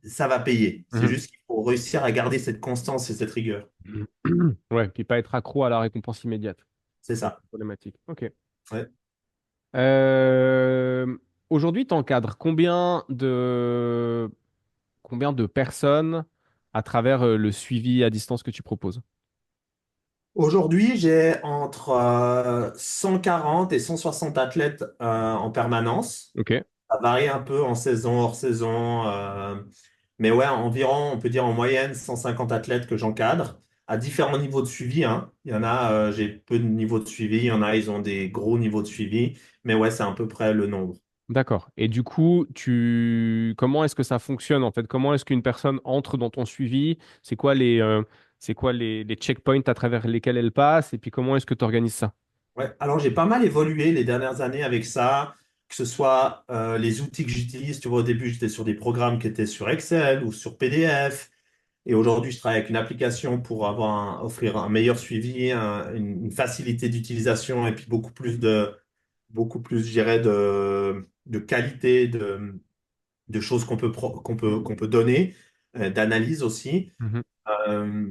ça va payer. C'est Mhm. juste qu'il faut réussir à garder cette constance et cette rigueur. Ouais, puis pas être accro à la récompense immédiate. C'est C'est ça. problématique. Ok. Ouais. Euh, Aujourd'hui, tu encadres combien de personnes à travers le suivi à distance que tu proposes? Aujourd'hui, j'ai entre 140 et 160 athlètes en permanence. Ok, Ça varie un peu en saison, hors saison. Mais ouais, environ, on peut dire en moyenne, 150 athlètes que j'encadre à différents niveaux de suivi, hein. Il y en a, j'ai peu de niveaux de suivi. Il y en a, ils ont des gros niveaux de suivi. Mais ouais, c'est à peu près le nombre. d'accord. Et du coup, comment est-ce que ça fonctionne en fait? Comment est-ce qu'une personne entre dans ton suivi? C'est quoi les checkpoints à travers lesquels elle passe? Et puis comment est-ce que tu organises ça? Ouais, alors j'ai pas mal évolué les dernières années avec ça, que ce soit les outils que j'utilise. Tu vois, au début, j'étais sur des programmes qui étaient sur Excel ou sur PDF. Et aujourd'hui, je travaille avec une application pour offrir un meilleur suivi, une facilité d'utilisation et puis beaucoup plus, je dirais, de qualité, de choses qu'on peut donner, d'analyse aussi. Mhm, Euh,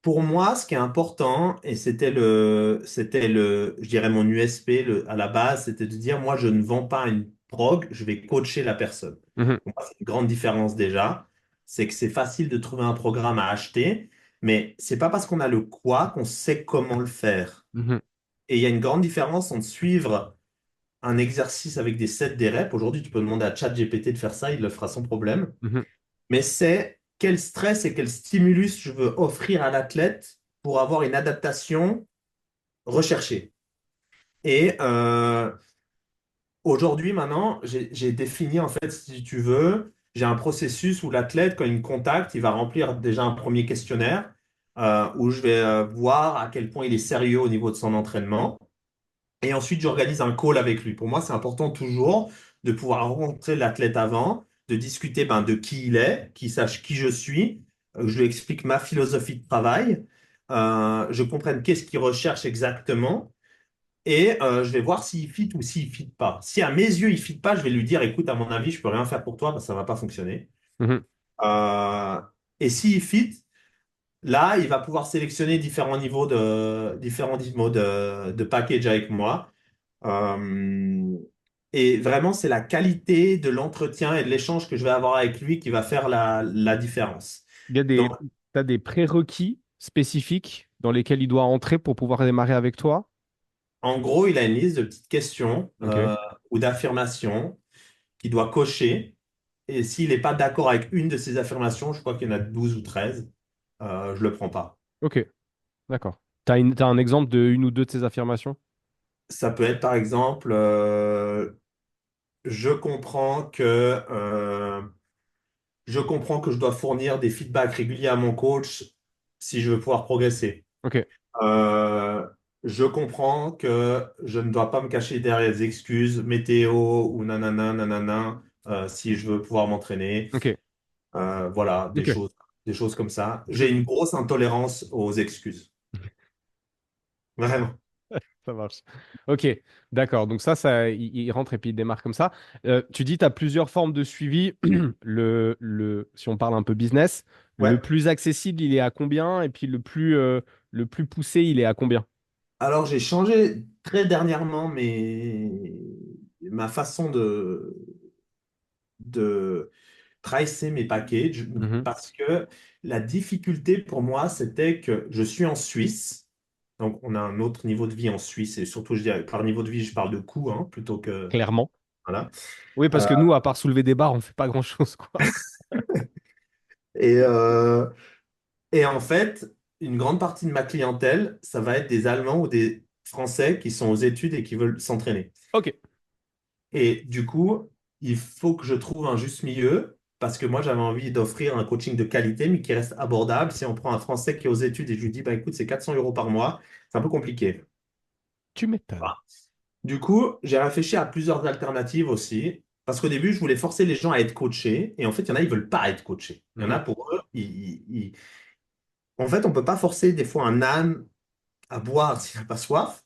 pour moi, ce qui est important, et je dirais mon USP à la base, c'était de dire, moi, je ne vends pas une prog, je vais coacher la personne. mhm, Pour moi, c'est une grande différence déjà. C'est que c'est facile de trouver un programme à acheter, mais c'est pas parce qu'on a le quoi qu'on sait comment le faire. mhm, Et il y a une grande différence entre suivre un exercice avec des sets, des reps. Aujourd'hui, tu peux demander à ChatGPT de faire ça, il le fera sans problème. mhm. Mais c'est quel stress et quel stimulus je veux offrir à l'athlète pour avoir une adaptation recherchée. Et aujourd'hui, maintenant, j'ai défini, en fait, si tu veux, j'ai un processus où l'athlète, quand il me contacte, il va remplir déjà un premier questionnaire où je vais voir à quel point il est sérieux au niveau de son entraînement. Et ensuite, j'organise un call avec lui. Pour moi, c'est important toujours de pouvoir rencontrer l'athlète avant, de discuter de qui il est, qu'il sache qui je suis, je lui explique ma philosophie de travail, je comprenne qu'est-ce qu'il recherche exactement, et je vais voir s'il fit ou s'il fit pas. Si à mes yeux, il fit pas, je vais lui dire, écoute, à mon avis, je peux rien faire pour toi parce que ça va pas fonctionner. Mhm. Euh, et s'il fit, là, il va pouvoir sélectionner différents niveaux de package avec moi. Euh, et vraiment, c'est la qualité de l'entretien et de l'échange que je vais avoir avec lui qui va faire la différence. Il y a Donc, t'as des prérequis spécifiques dans lesquels il doit entrer pour pouvoir démarrer avec toi? en gros, il a une liste de petites questions Ok. ou d'affirmations qu'il doit cocher. Et s'il n'est pas d'accord avec une de ces affirmations, je crois qu'il y en a 12 ou 13, je le prends pas. Ok, d'accord. T'as un exemple de une ou deux de ces affirmations? Ça peut être, par exemple, je comprends que je comprends que je dois fournir des feedbacks réguliers à mon coach si je veux pouvoir progresser. Ok, Euh, je comprends que je ne dois pas me cacher derrière des excuses météo ou nanana, nanana, si je veux pouvoir m'entraîner. ok, Voilà, ok. des choses comme ça. Je- J'ai une grosse intolérance aux excuses. Vraiment. Ça marche. Ok, d'accord. Donc il rentre et puis il démarre comme ça. Tu dis, tu as plusieurs formes de suivi. Si on parle un peu business, le Ouais. plus accessible, il est à combien? Et puis le plus poussé, il est à combien? Alors, j'ai changé très dernièrement ma façon de pricer mes packages Mhm. parce que la difficulté pour moi, c'était que je suis en Suisse. Donc, on a un autre niveau de vie en Suisse et surtout, je dirais, par niveau de vie, je parle de coût plutôt que. Clairement. Voilà. Oui, parce Euh, que nous, à part soulever des barres, on fait pas grand-chose, quoi. et, euh, et en fait, une grande partie de ma clientèle, ça va être des Allemands ou des Français qui sont aux études et qui veulent s'entraîner. Ok. Et du coup, il faut que je trouve un juste milieu parce que moi, j'avais envie d'offrir un coaching de qualité, mais qui reste abordable. Si on prend un Français qui est aux études et je lui dis, bah, écoute, c'est 400 euros par mois, c'est un peu compliqué. Tu m'étonnes. Voilà. Du coup, j'ai réfléchi à plusieurs alternatives aussi. Parce qu'au début, je voulais forcer les gens à être coachés. Et en fait, il y en a, ils veulent pas être coachés. Il y en a Mhm. pour eux, en fait, on peut pas forcer des fois un âne à boire s'il n'a pas soif.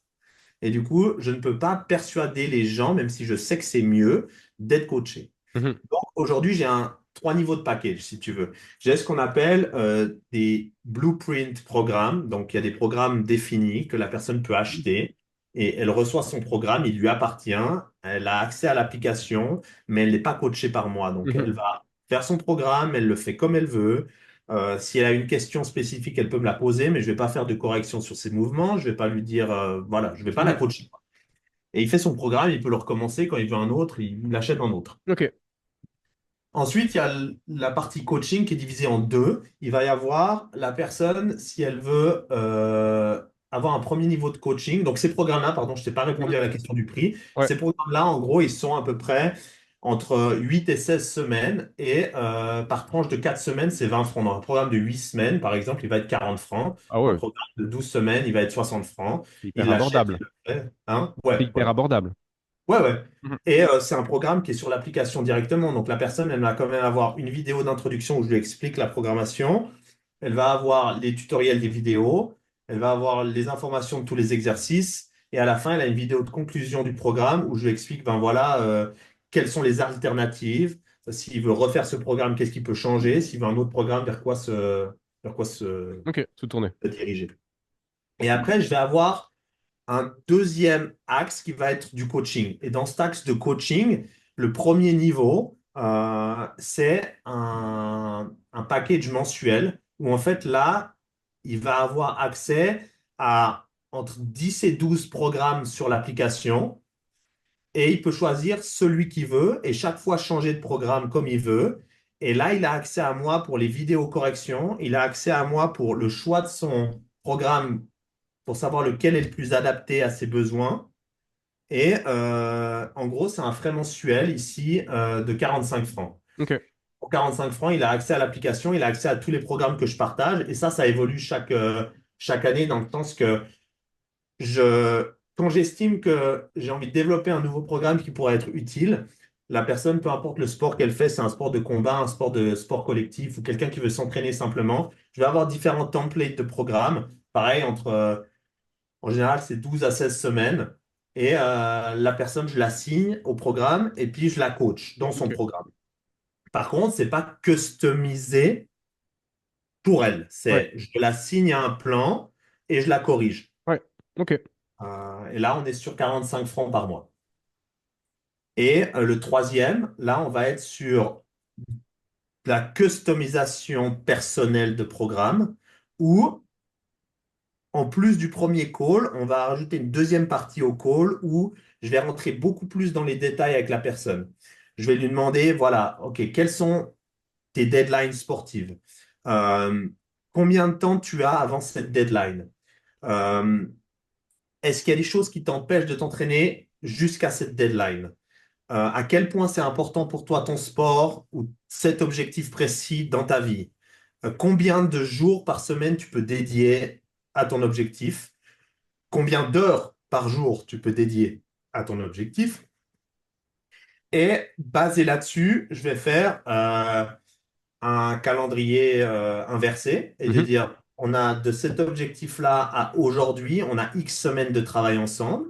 Et du coup, je ne peux pas persuader les gens, même si je sais que c'est mieux, d'être coachés. Mhm. Donc aujourd'hui, j'ai trois niveaux de package, si tu veux. J'ai ce qu'on appelle des blueprint programmes. Donc il y a des programmes définis que la personne peut acheter et elle reçoit son programme, il lui appartient, elle a accès à l'application, mais elle n'est pas coachée par moi. Donc Mhm. elle va faire son programme, elle le fait comme elle veut. Si elle a une question spécifique, elle peut me la poser, mais je ne vais pas faire de correction sur ses mouvements. Je ne vais pas lui dire, voilà, je ne vais pas la Mhm. coacher. Et il fait son programme, il peut le recommencer. Quand il veut un autre, il achète un autre. Ok. Ensuite, il y a la partie coaching qui est divisée en deux. Il va y avoir la personne, si elle veut avoir un premier niveau de coaching. Donc, ces programmes-là, pardon, je t'ai pas répondu Mhm. à la question du prix. Ouais. Ces programmes-là, en gros, ils sont à peu près entre 8 et 16 semaines. Et par tranche de 4 semaines, c'est 20 francs. Dans un programme de 8 semaines, par exemple, il va être 40 francs. Ah Un ouais, programme de 12 semaines, il va être 60 francs. c'est hyper Il l'achète et abordable. le fait. Hein? C'est Ouais, hyper ouais. abordable. Ouais, ouais. Mhm. Et c'est un programme qui est sur l'application directement. Donc la personne, elle va quand même avoir une vidéo d'introduction où je lui explique la programmation. Elle va avoir les tutoriels des vidéos. Elle va avoir les informations de tous les exercices. Et à la fin, elle a une vidéo de conclusion du programme où je lui explique, ben voilà, quelles sont les alternatives. S'il veut refaire ce programme, qu'est-ce qu'il peut changer? S'il veut un autre programme, vers quoi Ok, tout tourné. se diriger. Et après, je vais avoir un deuxième axe qui va être du coaching. Et dans cet axe de coaching, le premier niveau, c'est un package mensuel où en fait là, il va avoir accès à entre 10 et 12 programmes sur l'application et il peut choisir celui qu'il veut et chaque fois changer de programme comme il veut. Et là, il a accès à moi pour les vidéos corrections, il a accès à moi pour le choix de son programme pour savoir lequel est le plus adapté à ses besoins. Et en gros, c'est un frais mensuel ici de 45 francs. Ok, Pour 45 francs, il a accès à l'application, il a accès à tous les programmes que je partage. Et ça évolue chaque année dans le sens que quand j'estime que j'ai envie de développer un nouveau programme qui pourrait être utile, la personne, peu importe le sport qu'elle fait, c'est un sport de combat, un sport collectif ou quelqu'un qui veut s'entraîner simplement, je vais avoir différents templates de programmes. Pareil, en général, c'est 12 à 16 semaines. Et la personne, je la signe au programme et puis je la coach dans son ok. programme. Par contre, c'est pas customisé pour elle. Ouais, C'est je la signe à un plan et je la corrige. ouais, ok. Et là, on est sur 45 francs par mois. Et le troisième, là, on va être sur la customisation personnelle de programme où en plus du premier call, on va rajouter une deuxième partie au call où je vais rentrer beaucoup plus dans les détails avec la personne. Je vais lui demander, voilà, OK, quelles sont tes deadlines sportives? Euh, Combien de temps tu as avant cette deadline? Euh, Est-ce qu'il y a des choses qui t'empêchent de t'entraîner jusqu'à cette deadline? À quel point c'est important pour toi ton sport ou cet objectif précis dans ta vie? Combien de jours par semaine tu peux dédier à ton objectif? Combien d'heures par jour tu peux dédier à ton objectif. Et basé là-dessus, je vais faire un calendrier inversé et de Mhm. dire, on a de cet objectif-là à aujourd'hui, on a X semaines de travail ensemble.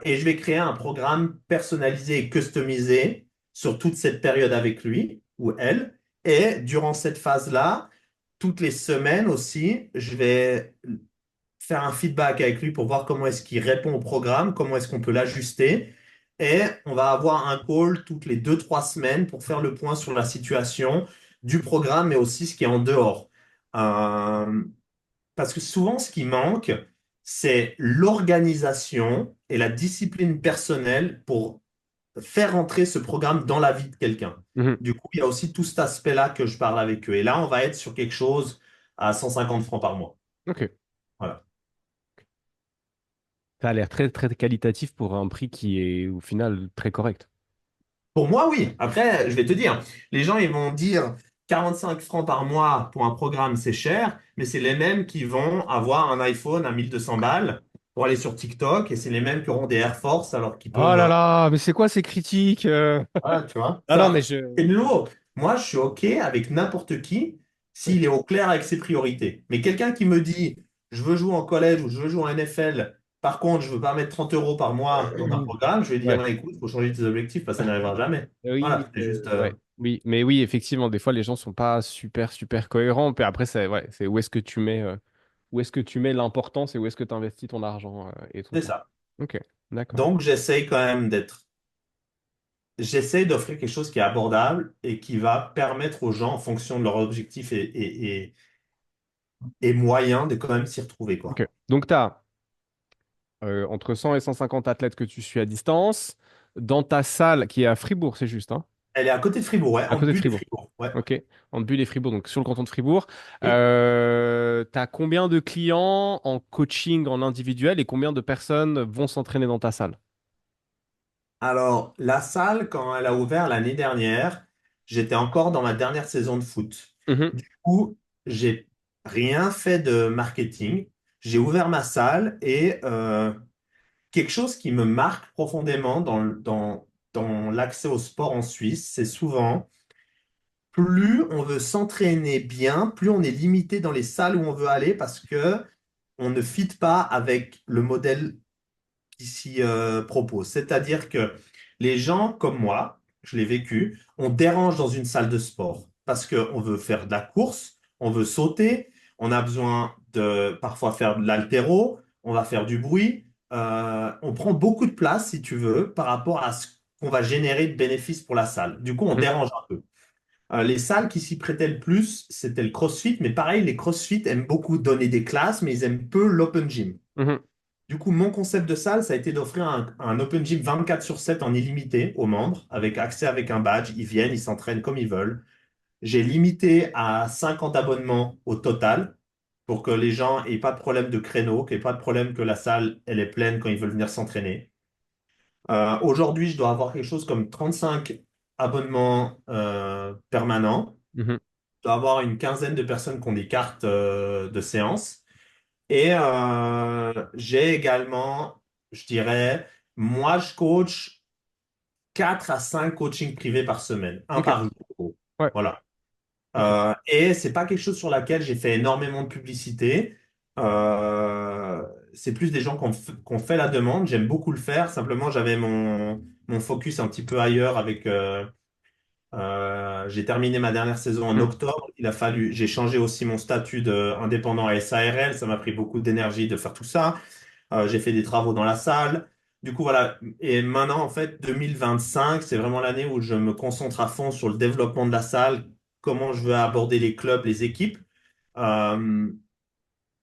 Et je vais créer un programme personnalisé et customisé sur toute cette période avec lui ou elle. Et durant cette phase-là, toutes les semaines aussi, je vais faire un feedback avec lui pour voir comment est-ce qu'il répond au programme, comment est-ce qu'on peut l'ajuster. Et on va avoir un call toutes les 2, 3 semaines pour faire le point sur la situation du programme, mais aussi ce qui est en dehors. Euh, Parce que souvent, ce qui manque, c'est l'organisation et la discipline personnelle pour faire entrer ce programme dans la vie de quelqu'un. Mhm. Du coup, il y a aussi tout cet aspect-là que je parle avec eux. Et là, on va être sur quelque chose à 150 francs par mois. Ok. Voilà. Ça a l'air très, très qualitatif pour un prix qui est au final très correct. Pour moi, oui. Après, je vais te dire, les gens, ils vont dire 45 francs par mois pour un programme, c'est cher, mais c'est les mêmes qui vont avoir un iPhone à 1200 balles pour aller sur TikTok et c'est les mêmes qui auront des Air Force alors qu'ils Oh peuvent. là là, mais c'est quoi ces critiques Voilà, tu vois. Non, non, mais Ça, je... c'est nouveau. Moi, je suis OK avec n'importe qui Ouais. s'il est au clair avec ses priorités. Mais quelqu'un qui me dit, je veux jouer en collège ou je veux jouer en NFL, par contre, je veux pas mettre 30 euros par mois dans un programme, je vais dire, Ouais. écoute, il faut changer tes objectifs parce que ça n'arrivera jamais. Voilà, Oui, c'est juste. ouais. Oui, mais oui, effectivement, des fois, les gens sont pas super, super cohérents. Puis après, c'est ouais, c'est où est-ce que tu mets, où est-ce que tu mets l'importance et où est-ce que tu investis ton argent et ton C'est temps. ça. Ok, d'accord. Donc, j'essaye quand même d'être. J'essaye d'offrir quelque chose qui est abordable et qui va permettre aux gens, en fonction de leur objectif et moyen, de quand même s'y retrouver, Ok. quoi. Donc, tu as entre 100 et 150 athlètes que tu suis à distance. Dans ta salle qui est à Fribourg, c'est juste, hein? Elle est à côté de Fribourg, ouais, À en côté de but de Fribourg. Fribourg. Ouais. Ok. En Bulle et Fribourg, donc sur le canton de Fribourg. Oui. Tu as combien de clients en coaching en individuel et combien de personnes vont s'entraîner dans ta salle? Alors, la salle, quand elle a ouvert l'année dernière, j'étais encore dans ma dernière saison de foot. Mhm. Du coup, j'ai rien fait de marketing. J'ai ouvert ma salle et quelque chose qui me marque profondément dans l'accès au sport en Suisse, c'est souvent plus on veut s'entraîner bien, plus on est limité dans les salles où on veut aller parce que on ne fit pas avec le modèle qui s'y propose. C'est-à-dire que les gens comme moi, je l'ai vécu, on dérange dans une salle de sport parce qu'on veut faire de la course, on veut sauter, on a besoin de parfois faire de l'haltéro, on va faire du bruit. On prend beaucoup de place, si tu veux, par rapport à ce qu'on va générer de bénéfices pour la salle. Du coup, on Mhm. dérange un peu. Les salles qui s'y prêtaient le plus, c'était le CrossFit, mais pareil, les CrossFit aiment beaucoup donner des classes, mais ils aiment peu l'open gym. Mhm. Du coup, mon concept de salle, ça a été d'offrir un open gym 24/7 en illimité aux membres, avec accès avec un badge. Ils viennent, ils s'entraînent comme ils veulent. J'ai limité à 50 abonnements au total pour que les gens aient pas de problème de créneau, qu'il n'y ait pas de problème que la salle, elle est pleine quand ils veulent venir s'entraîner. Aujourd'hui, je dois avoir quelque chose comme 35 abonnements permanents. Mhm. Je dois avoir une quinzaine de personnes qui ont des cartes de séance. Et j'ai également, je dirais, moi, je coach 4 à 5 coachings privés par semaine, un Ok. par jour. Ouais. Voilà. Ok. Et c'est pas quelque chose sur laquelle j'ai fait énormément de publicité. Euh, c'est plus des gens qui ont fait la demande. J'aime beaucoup le faire. Simplement, j'avais mon focus un petit peu ailleurs avec. J'ai terminé ma dernière saison en Mhm. octobre. J'ai changé aussi mon statut d'indépendant à SARL. Ça m'a pris beaucoup d'énergie de faire tout ça. J'ai fait des travaux dans la salle. Du coup, voilà. Et maintenant, en fait, 2025, c'est vraiment l'année où je me concentre à fond sur le développement de la salle, comment je veux aborder les clubs, les équipes, euh,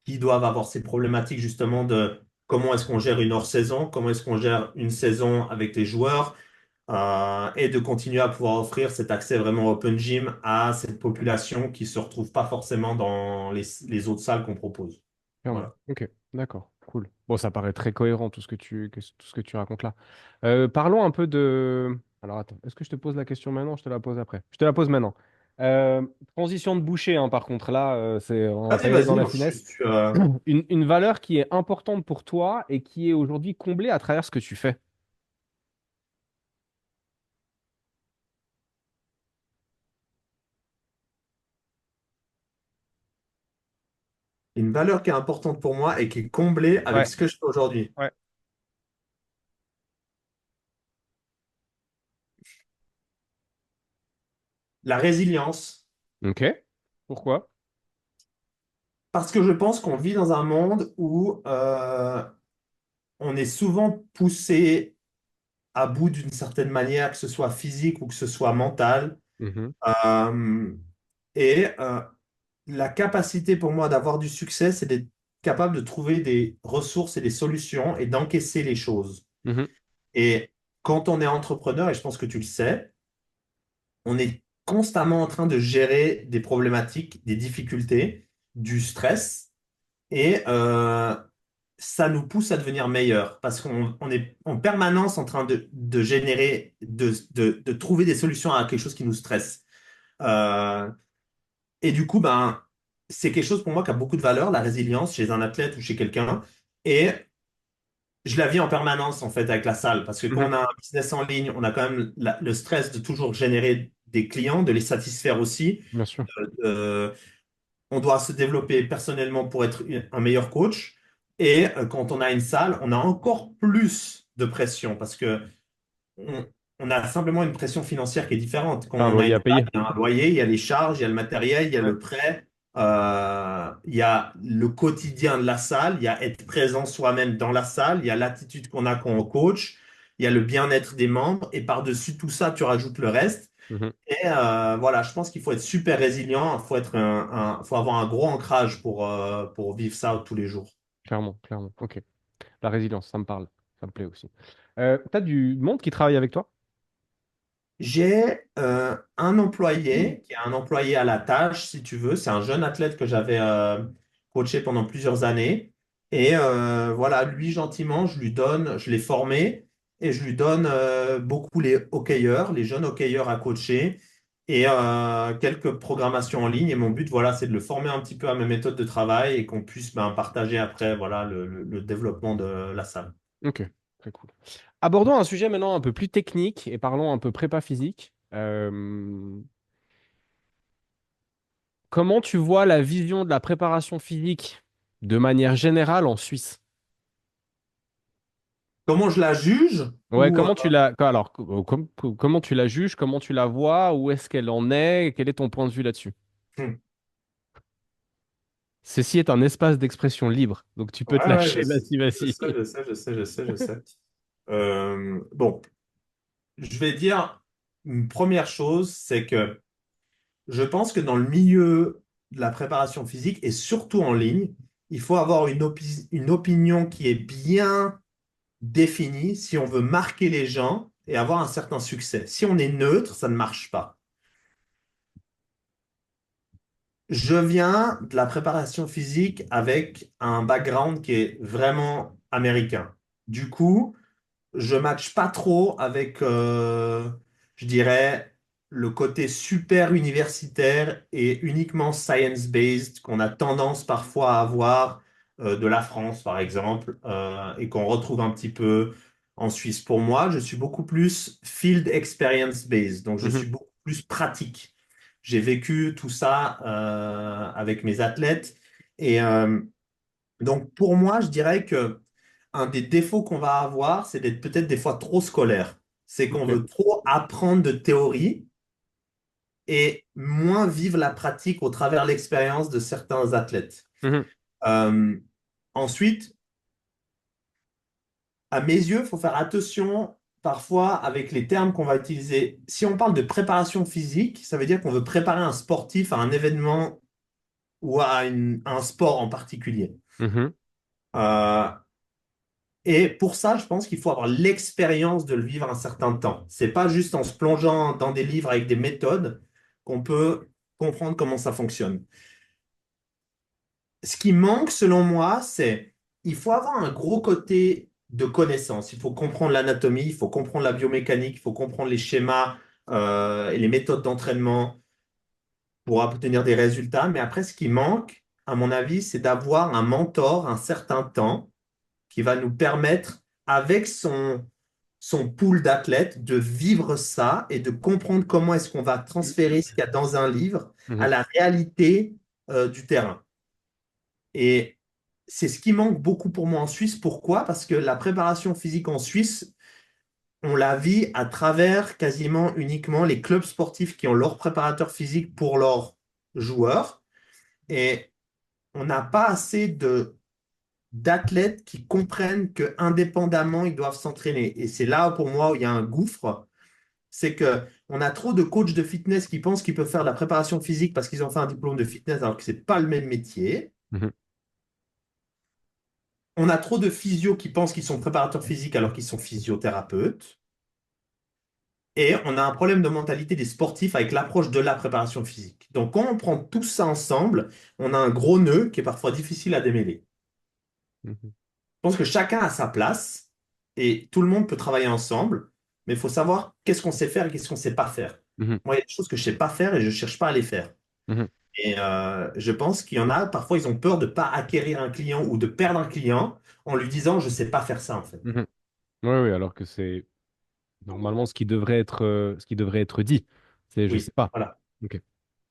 qui doivent avoir ces problématiques justement de comment est-ce qu'on gère une hors-saison, comment est-ce qu'on gère une saison avec les joueurs, et de continuer à pouvoir offrir cet accès vraiment open gym à cette population qui se retrouve pas forcément dans les autres salles qu'on propose. Clairement. Voilà. Ok. D'accord. Cool. Bon, ça paraît très cohérent tout ce que tu racontes là. Parlons un peu de. Alors attends, est-ce que je te pose la question maintenant? Je te la pose après. Je te la pose maintenant. Euh, Transition de boucher, hein, par contre, là, on va Vas-y, pas y aller vas-y, dans la moi finesse. je suis, Une valeur qui est importante pour toi et qui est aujourd'hui comblée à travers ce que tu fais. une valeur qui est importante pour moi et qui est comblée avec Ouais. ce que je fais aujourd'hui. Ouais. La résilience, Ok. Pourquoi? parce que je pense qu'on vit dans un monde où on est souvent poussé à bout d'une certaine manière, que ce soit physique ou que ce soit mental. Mhm. Euh, et la capacité pour moi d'avoir du succès, c'est d'être capable de trouver des ressources et des solutions et d'encaisser les choses. Mhm. Et quand on est entrepreneur, et je pense que tu le sais, on est constamment en train de gérer des problématiques, des difficultés, du stress, et ça nous pousse à devenir meilleurs parce qu'on est en permanence en train de générer, de trouver des solutions à quelque chose qui nous stresse. Euh, et du coup, ben, c'est quelque chose pour moi qui a beaucoup de valeur, la résilience chez un athlète ou chez quelqu'un. Et je la vis en permanence en fait avec la salle parce que quand Mhm. on a un business en ligne, on a quand même le stress de toujours générer des clients, de les satisfaire aussi. Bien sûr. Euh, on doit se développer personnellement pour être un meilleur coach. Et quand on a une salle, on a encore plus de pression parce que on, on a simplement une pression financière qui est différente. Quand Un on a loyer une à salle, payer. il y a un loyer, il y a les charges, il y a le matériel, il y a Ouais. le prêt, il y a le quotidien de la salle, il y a être présent soi-même dans la salle, il y a l'attitude qu'on a quand on coach, il y a le bien-être des membres, et par-dessus tout ça, tu rajoutes le reste. Mhm. Et voilà, je pense qu'il faut être super résilient, il faut faut avoir un gros ancrage pour vivre ça tous les jours. Clairement, clairement. Ok. La résilience, ça me parle. Ça me plaît aussi. Tu as du monde qui travaille avec toi? J'ai un employé qui est un employé à la tâche, si tu veux. C'est un jeune athlète que j'avais coaché pendant plusieurs années. Et voilà, lui, gentiment, je l'ai formé et je lui donne beaucoup les hockeyeurs, les jeunes hockeyeurs à coacher et quelques programmations en ligne. Et mon but, voilà, c'est de le former un petit peu à mes méthodes de travail et qu'on puisse ben, partager après, voilà, le développement de la salle. Ok, très cool. Abordons un sujet maintenant un peu plus technique et parlons un peu prépa physique. Comment tu vois la vision de la préparation physique de manière générale en Suisse? Comment je la juge Ouais, ou comment tu la... Alors, comment tu la juges, comment tu la vois, où est-ce qu'elle en est, et quel est ton point de vue là-dessus? hmm. Ceci est un espace d'expression libre, donc tu peux te Ouais, ouais, lâcher, vas-y, je vas-y. sais, je sais, je sais, je sais, je sais. Bon, je vais dire une première chose, c'est que je pense que dans le milieu de la préparation physique et surtout en ligne, il faut avoir une opinion qui est bien définie si on veut marquer les gens et avoir un certain succès. Si on est neutre, ça ne marche pas. Je viens de la préparation physique avec un background qui est vraiment américain. Du coup, je matche pas trop avec, je dirais, le côté super universitaire et uniquement science-based qu'on a tendance parfois à avoir de la France, par exemple, et qu'on retrouve un petit peu en Suisse. Pour moi, je suis beaucoup plus field experience-based, donc je suis Mhm, beaucoup plus pratique. J'ai vécu tout ça avec mes athlètes et donc, pour moi, je dirais que un des défauts qu'on va avoir, c'est d'être peut-être des fois trop scolaire. C'est qu'on ok. veut trop apprendre de théorie et moins vivre la pratique au travers de l'expérience de certains athlètes. Mhm, Euh, ensuite, à mes yeux, il faut faire attention parfois avec les termes qu'on va utiliser. Si on parle de préparation physique, ça veut dire qu'on veut préparer un sportif à un événement ou à un sport en particulier. mhm. Euh, Et pour ça, je pense qu'il faut avoir l'expérience de le vivre un certain temps. C'est pas juste en se plongeant dans des livres avec des méthodes qu'on peut comprendre comment ça fonctionne. Ce qui manque, selon moi, c'est il faut avoir un gros côté de connaissance. Il faut comprendre l'anatomie, il faut comprendre la biomécanique, il faut comprendre les schémas et les méthodes d'entraînement pour obtenir des résultats. Mais après, ce qui manque, à mon avis, c'est d'avoir un mentor un certain temps qui va nous permettre, avec son pool d'athlètes, de vivre ça et de comprendre comment est-ce qu'on va transférer ce qu'il y a dans un livre à Mhm. la réalité du terrain. Et c'est ce qui manque beaucoup pour moi en Suisse. Pourquoi? Parce que la préparation physique en Suisse, on la vit à travers quasiment uniquement les clubs sportifs qui ont leur préparateur physique pour leurs joueurs. Et on n'a pas assez d'athlètes qui comprennent que indépendamment ils doivent s'entraîner. Et c'est là pour moi où il y a un gouffre, c'est que on a trop de coachs de fitness qui pensent qu'ils peuvent faire de la préparation physique parce qu'ils ont fait un diplôme de fitness alors que c'est pas le même métier. Mhm. On a trop de physios qui pensent qu'ils sont préparateurs physiques alors qu'ils sont physiothérapeutes. Et on a un problème de mentalité des sportifs avec l'approche de la préparation physique. Donc quand on prend tout ça ensemble, on a un gros nœud qui est parfois difficile à démêler. Mhm. Je pense que chacun a sa place et tout le monde peut travailler ensemble, mais il faut savoir qu'est-ce qu'on sait faire et qu'est-ce qu'on ne sait pas faire. Mhm. Moi, il y a des choses que je ne sais pas faire et je ne cherche pas à les faire. Mhm. Et je pense qu'il y en a, parfois, ils ont peur de ne pas acquérir un client ou de perdre un client en lui disant, je ne sais pas faire ça, en fait. Mhm. Oui, oui, alors que c'est normalement ce qui devrait être dit. C'est je sais Oui, pas. voilà. Ok.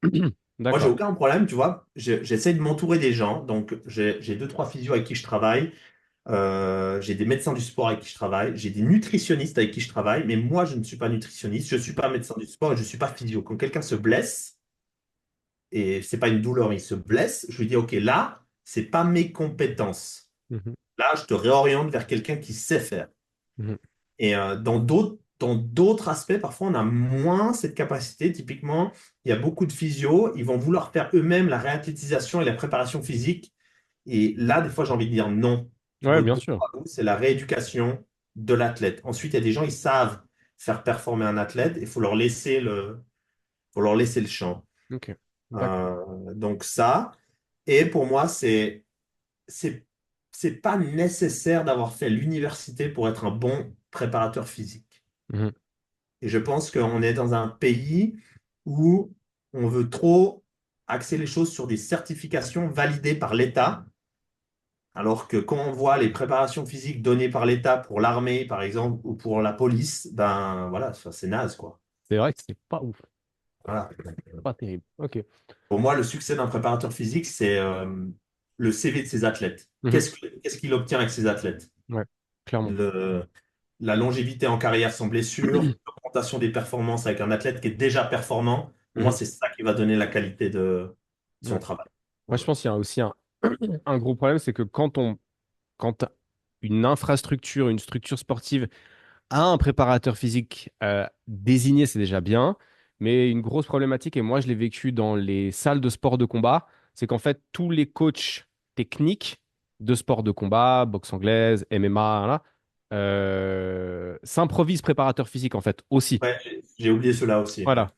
Moi, j'ai D'accord. aucun problème, tu vois. J'essaie de m'entourer des gens. Donc, j'ai deux, trois physios avec qui je travaille. J'ai des médecins du sport avec qui je travaille, j'ai des nutritionnistes avec qui je travaille, mais moi, je ne suis pas nutritionniste, je ne suis pas médecin du sport et je ne suis pas physio. Quand quelqu'un se blesse, et c'est pas une douleur, il se blesse, je lui dis, OK, là, c'est pas mes compétences. Mhm. Là, je te réoriente vers quelqu'un qui sait faire. Mhm. Et dans d'autres aspects, parfois, on a moins cette capacité. Typiquement, il y a beaucoup de physios, ils vont vouloir faire eux-mêmes la réathlétisation et la préparation physique. Et là, des fois, j'ai envie de dire non. Ouais, Votre bien devoir sûr. à vous, c'est la rééducation de l'athlète. Ensuite, il y a des gens, ils savent faire performer un athlète. Il faut leur laisser le champ. Ok. D'accord. Donc ça. Et pour moi, c'est, c'est pas nécessaire d'avoir fait l'université pour être un bon préparateur physique. Mhm. Et je pense qu'on est dans un pays où on veut trop axer les choses sur des certifications validées par l'État. Alors que quand on voit les préparations physiques données par l'État pour l'armée, par exemple, ou pour la police, ben voilà, ça, c'est naze, quoi. C'est vrai que c'est pas ouf. Voilà. Pas terrible. Ok. Pour moi, le succès d'un préparateur physique, c'est le CV de ses athlètes. Mhm. Qu'est-ce qu'il obtient avec ses athlètes? Ouais. clairement. le, la longévité en carrière sans blessure, l'augmentation des performances avec un athlète qui est déjà performant. Pour moi, Mhm. c'est ça qui va donner la qualité de son Ouais. travail. Moi, je Voilà. pense qu'il y a aussi un gros problème, c'est que quand une infrastructure, une structure sportive a un préparateur physique désigné, c'est déjà bien. Mais une grosse problématique, et moi je l'ai vécu dans les salles de sport de combat, c'est qu'en fait, tous les coachs techniques de sport de combat, boxe anglaise, MMA, là, s'improvisent préparateur physique en fait aussi. Ouais, j'ai oublié cela aussi. Ouais. Voilà.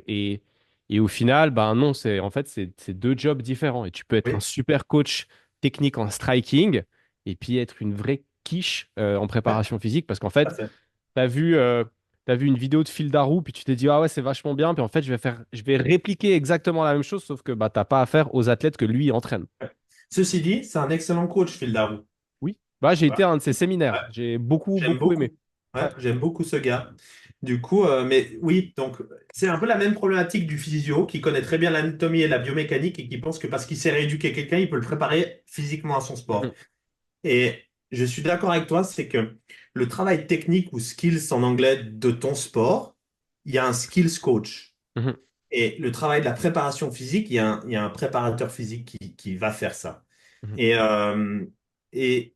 Et au final, ben non, c'est deux jobs différents. Et tu peux être un Oui, super coach technique en striking et puis être une vraie quiche en ouais, préparation physique parce qu'en tout à fait, fait. t'as vu une vidéo de Phil Darrow, puis tu t'es dit, ah ouais, c'est vachement bien. Puis en fait, je vais répliquer exactement la même chose, sauf que bah, t'as pas affaire aux athlètes que lui entraîne. Ouais. Ceci dit, c'est un excellent coach, Phil Darou. Oui. Bah, j'ai été Voilà. à un de ses Ouais, séminaires. J'ai beaucoup, j'aime beaucoup aimé. beaucoup. Ouais, Ouais. j'aime beaucoup ce gars. Du coup, mais oui, donc c'est un peu la même problématique du physio qui connaît très bien l'anatomie et la biomécanique et qui pense que parce qu'il sait rééduquer quelqu'un, il peut le préparer physiquement à son Mhm. sport. Et je suis d'accord avec toi, c'est que le travail technique ou skills en anglais de ton sport, il y a un skills coach. Mhm. Et le travail de la préparation physique, il y a un préparateur physique qui va faire ça. Mhm. Et, euh, et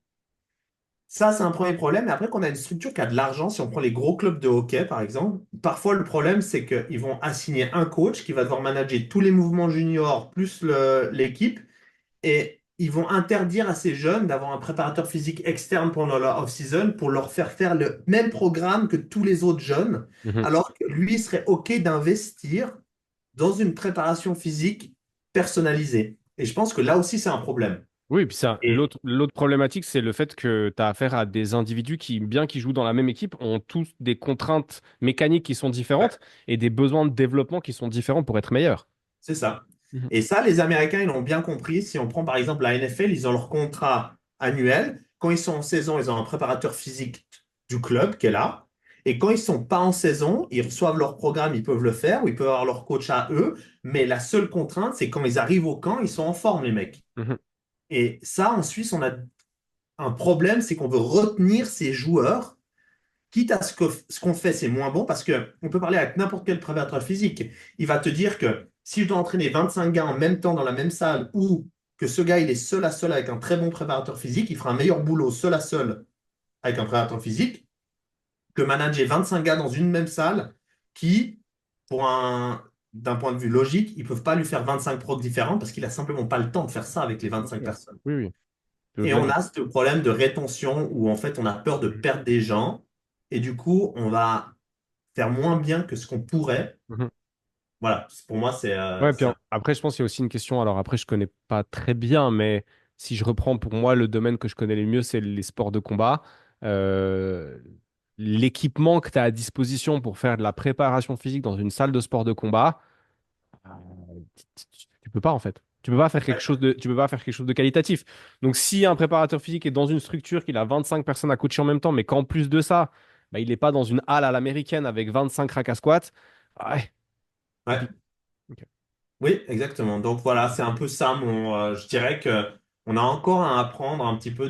ça, c'est un premier problème. Et après, qu'on a une structure qui a de l'argent, si on prend les gros clubs de hockey, par exemple, parfois le problème, c'est qu'ils vont assigner un coach qui va devoir manager tous les mouvements juniors plus l'équipe. Et ils vont interdire à ces jeunes d'avoir un préparateur physique externe pendant leur off-season pour leur faire faire le même programme que tous les autres jeunes, Mhm. alors que lui serait OK d'investir dans une préparation physique personnalisée. Et je pense que là aussi, c'est un problème. Oui, puis ça, Et l'autre problématique, c'est le fait que tu as affaire à des individus qui, bien qu'ils jouent dans la même équipe, ont tous des contraintes mécaniques qui sont ouais, différentes et des besoins de développement qui sont différents pour être meilleurs. c'est ça. Mhm. Et ça, les Américains, ils l'ont bien compris. Si on prend par exemple la NFL, ils ont leur contrat annuel. Quand ils sont en saison, ils ont un préparateur physique du club qui est là. Et quand ils sont pas en saison, ils reçoivent leur programme, ils peuvent le faire, ou ils peuvent avoir leur coach à eux. Mais la seule contrainte, c'est quand ils arrivent au camp, ils sont en forme, les mecs. Mhm. Et ça, en Suisse, on a un problème, c'est qu'on veut retenir ces joueurs, quitte à ce qu'on fait, c'est moins bon, parce que on peut parler avec n'importe quel préparateur physique. Il va te dire que si je dois entraîner 25 gars en même temps dans la même salle, ou que ce gars, il est seul à seul avec un très bon préparateur physique, il fera un meilleur boulot seul à seul avec un préparateur physique que manager 25 gars dans une même salle qui, d'un point de vue logique, ils ne peuvent pas lui faire 25 prods différents parce qu'il n'a simplement pas le temps de faire ça avec les 25 Ouais. personnes. Oui, oui. Puis Et au-delà on de... a ce problème de rétention où en fait on a peur de perdre des gens et du coup on va faire moins bien que ce qu'on pourrait. Mhm. Voilà, pour moi Ouais, puis après, je pense qu'il y a aussi une question. Alors après, je connais pas très bien, mais si je reprends pour moi le domaine que je connais le mieux, c'est les sports de combat. Euh, L'équipement que tu as à disposition pour faire de la préparation physique dans une salle de sport de combat, euh, tu peux pas en fait. ouais, Tu peux pas faire quelque chose de qualitatif. Donc, si un préparateur physique est dans une structure qu'il a 25 personnes à coacher en même temps, mais qu'en plus de ça, bah, il n'est pas dans une halle à l'américaine avec 25 racks à squat, ouais, ouais. compliqué. Ok. Oui, exactement. Donc voilà, c'est un peu ça je dirais que on a encore à apprendre un petit peu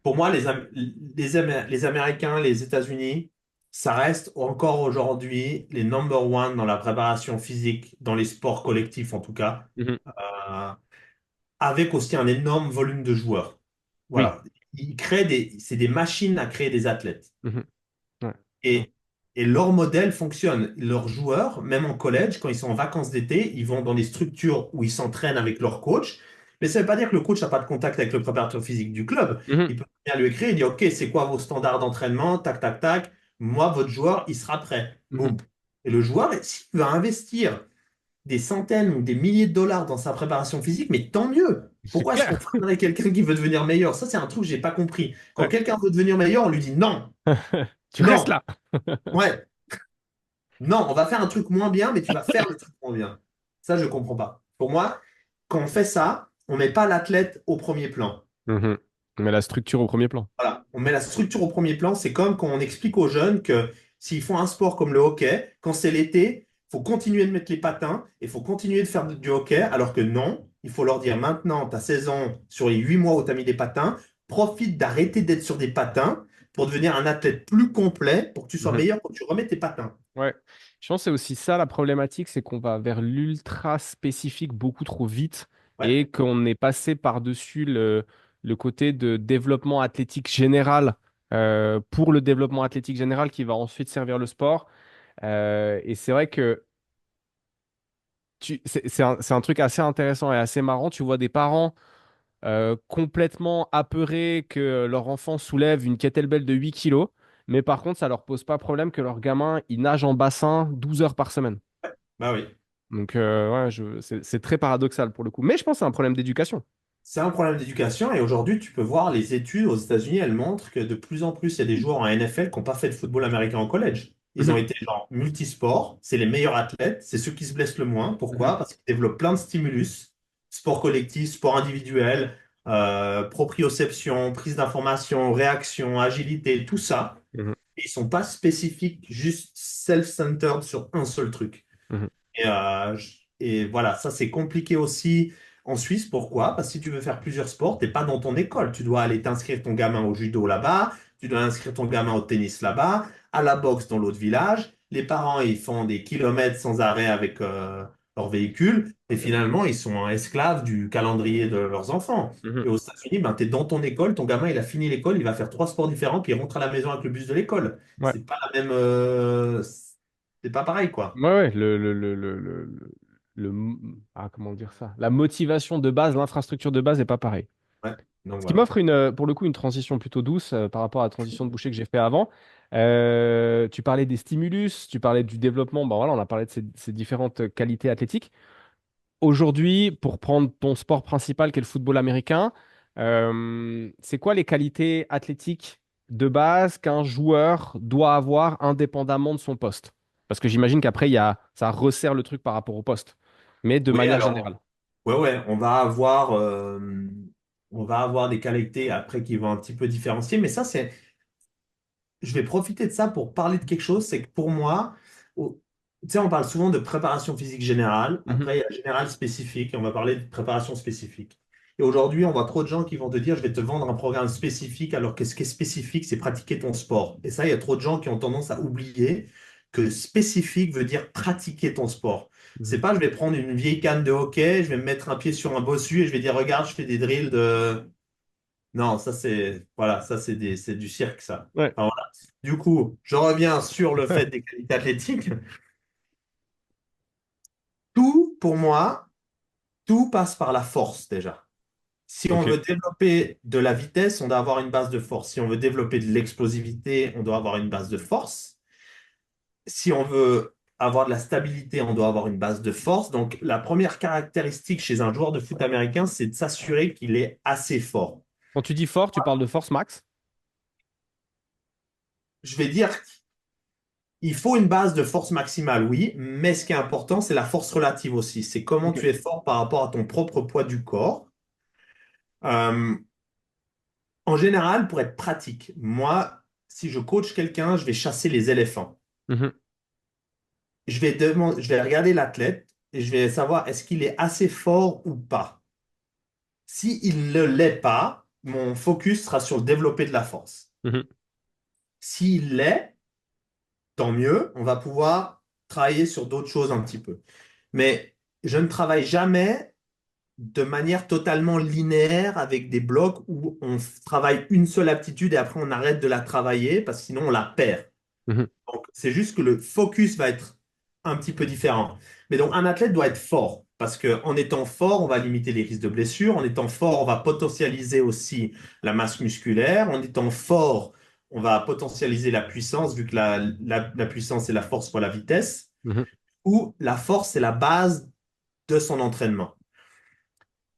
pour moi les Américains, les États-Unis, ça reste encore aujourd'hui les number one dans la préparation physique, dans les sports collectifs en tout cas. Mhm. Euh, avec aussi un énorme volume de joueurs. Oui. Voilà. C'est des machines à créer des athlètes. Mhm. Ouais. Et, et leur modèle fonctionne. Leurs joueurs, même en collège, quand ils sont en vacances d'été, ils vont dans des structures où ils s'entraînent avec leur coach. Mais ça ne veut pas dire que le coach n'a pas de contact avec le préparateur physique du club. Mhm. Il peut bien lui écrire, il dit, OK, c'est quoi vos standards d'entraînement? Tac, tac, tac. Moi, votre joueur, il sera prêt. Mhm. Boum. Et le joueur, s'il va investir des centaines ou des milliers de dollars dans sa préparation physique, mais tant mieux. C'est Pourquoi est-ce qu'on clair. freinerait quelqu'un qui veut devenir meilleur? Ça, c'est un truc que j'ai pas compris. Quand Ouais. quelqu'un veut devenir meilleur, on lui dit non, Tu restes non, là. ouais, non, on va faire un truc moins bien, mais tu vas faire le truc moins bien. Ça, je comprends pas. Pour moi, quand on fait ça, on met pas l'athlète au premier plan. Mhm. Mais la structure au premier plan. Voilà, on met la structure au premier plan. C'est comme quand on explique aux jeunes que s'ils font un sport comme le hockey, quand c'est l'été, il faut continuer de mettre les patins et il faut continuer de faire du hockey, alors que non, il faut leur dire maintenant, ta saison, sur les 8 mois où tu as mis des patins, profite d'arrêter d'être sur des patins pour devenir un athlète plus complet, pour que tu sois Mhm. meilleur quand tu remets tes patins. Ouais. Je pense que c'est aussi ça la problématique, c'est qu'on va vers l'ultra spécifique beaucoup trop vite Ouais, et qu'on est passé par-dessus le côté de développement athlétique général pour le développement athlétique général qui va ensuite servir le sport. Et c'est vrai que c'est un truc assez intéressant et assez marrant. Tu vois des parents complètement apeurés que leur enfant soulève une kettlebell de 8 kilos, mais par contre, ça leur pose pas problème que leur gamin il nage en bassin 12 heures par semaine. bah oui. Donc, ouais, c'est très paradoxal pour le coup. Mais je pense que c'est un problème d'éducation. C'est un problème d'éducation et aujourd'hui, tu peux voir les études aux États-Unis, elles montrent que de plus en plus, il y a des joueurs en NFL qui n'ont pas fait de football américain en collège. Ils ont Mhm, été genre multisports, c'est les meilleurs athlètes, c'est ceux qui se blessent le moins. mhm, Pourquoi? Parce qu'ils développent plein de stimulus, sport collectif, sport individuel, proprioception, prise d'information, réaction, agilité, tout ça. mhm, Et ils sont pas spécifiques, juste self-centered sur un seul truc. mhm, Et voilà, ça c'est compliqué aussi en Suisse. Pourquoi? Parce que si tu veux faire plusieurs sports, t'es pas dans ton école. Tu dois aller t'inscrire ton gamin au judo là-bas, tu dois inscrire ton gamin au tennis là-bas, à la boxe dans l'autre village. Les parents, ils font des kilomètres sans arrêt avec leur véhicule et finalement, ils sont esclaves du calendrier de leurs enfants. mhm. Et aux États-Unis, ben, tu es dans ton école, ton gamin, il a fini l'école, il va faire trois sports différents, puis il rentre à la maison avec le bus de l'école. Ouais. C'est pas la même, c'est pas pareil, quoi. Ouais, ouais, comment dire ça? La motivation de base, l'infrastructure de base n'est pas pareil. Ouais, donc Ce qui voilà. m'offre pour le coup une transition plutôt douce par rapport à la transition de boucher que j'ai fait avant. Tu parlais des stimulus, tu parlais du développement. Bon, voilà, on a parlé de ces différentes qualités athlétiques. Aujourd'hui, pour prendre ton sport principal, qui est le football américain, c'est quoi les qualités athlétiques de base qu'un joueur doit avoir indépendamment de son poste? Parce que j'imagine qu'après, ça resserre le truc par rapport au poste, mais de Oui, manière alors, générale. ouais, ouais, on va avoir des qualités après qui vont un petit peu différencier, mais ça, je vais profiter de ça pour parler de quelque chose, c'est que pour moi, tu sais, on parle souvent de préparation physique générale, Mhm, après il y a général spécifique, et on va parler de préparation spécifique. Et aujourd'hui, on voit trop de gens qui vont te dire, je vais te vendre un programme spécifique, alors que ce qui est spécifique, c'est pratiquer ton sport. Et ça, il y a trop de gens qui ont tendance à oublier que spécifique veut dire pratiquer ton sport. mhm. C'est pas, je vais prendre une vieille canne de hockey, je vais me mettre un pied sur un bossu et je vais dire, regarde, je fais des drills de non, ça c'est voilà, ça c'est du cirque ça. Ouais. Enfin, voilà. Du coup, je reviens sur le fait des qualités athlétiques. Tout pour moi, tout passe par la force déjà. Si on Ok. veut développer de la vitesse, on doit avoir une base de force. Si on veut développer de l'explosivité, on doit avoir une base de force. Si on veut avoir de la stabilité, on doit avoir une base de force. Donc la première caractéristique chez un joueur de foot américain, c'est de s'assurer qu'il est assez fort. Quand tu dis fort, tu parles de force max. Je vais dire il faut une base de force maximale, oui, mais ce qui est important, c'est la force relative aussi. C'est comment Ok. tu es fort par rapport à ton propre poids du corps. Euh, En général, pour être pratique, moi, si je coach quelqu'un, je vais chasser les éléphants. Mhm, Je vais regarder l'athlète et je vais savoir est-ce qu'il est assez fort ou pas. S'il ne l'est pas, mon focus sera sur le développer de la force. mhm, S'il l'est, tant mieux, on va pouvoir travailler sur d'autres choses un petit peu. Mais je ne travaille jamais de manière totalement linéaire avec des blocs où on travaille une seule aptitude et après on arrête de la travailler parce que sinon on la perd. mhm, Donc c'est juste que le focus va être un petit peu différent. Mais donc un athlète doit être fort parce qu'en étant fort, on va limiter les risques de blessures. En étant fort, on va potentialiser aussi la masse musculaire. En étant fort, on va potentialiser la puissance vu que la puissance c'est la force fois la vitesse. mhm, Ou la force c'est la base de son entraînement.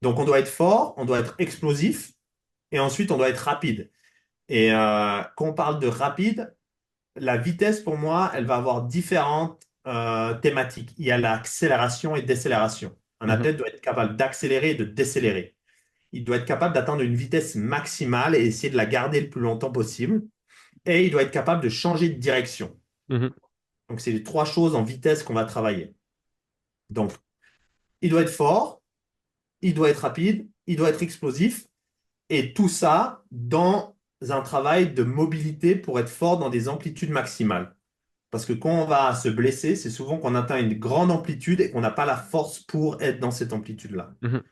Donc, on doit être fort, on doit être explosif et ensuite, on doit être rapide. Et quand on parle de rapide, la vitesse, pour moi, elle va avoir différentes thématiques. Il y a l'accélération et décélération. Un mhm, athlète doit être capable d'accélérer et de décélérer. Il doit être capable d'atteindre une vitesse maximale et essayer de la garder le plus longtemps possible. Et il doit être capable de changer de direction. mhm, Donc, c'est les trois choses en vitesse qu'on va travailler. Donc, il doit être fort, il doit être rapide, il doit être explosif. Et tout ça dans un travail de mobilité pour être fort dans des amplitudes maximales. Parce que quand on va se blesser, c'est souvent qu'on atteint une grande amplitude et qu'on n'a pas la force pour être dans cette amplitude-là. Mhm.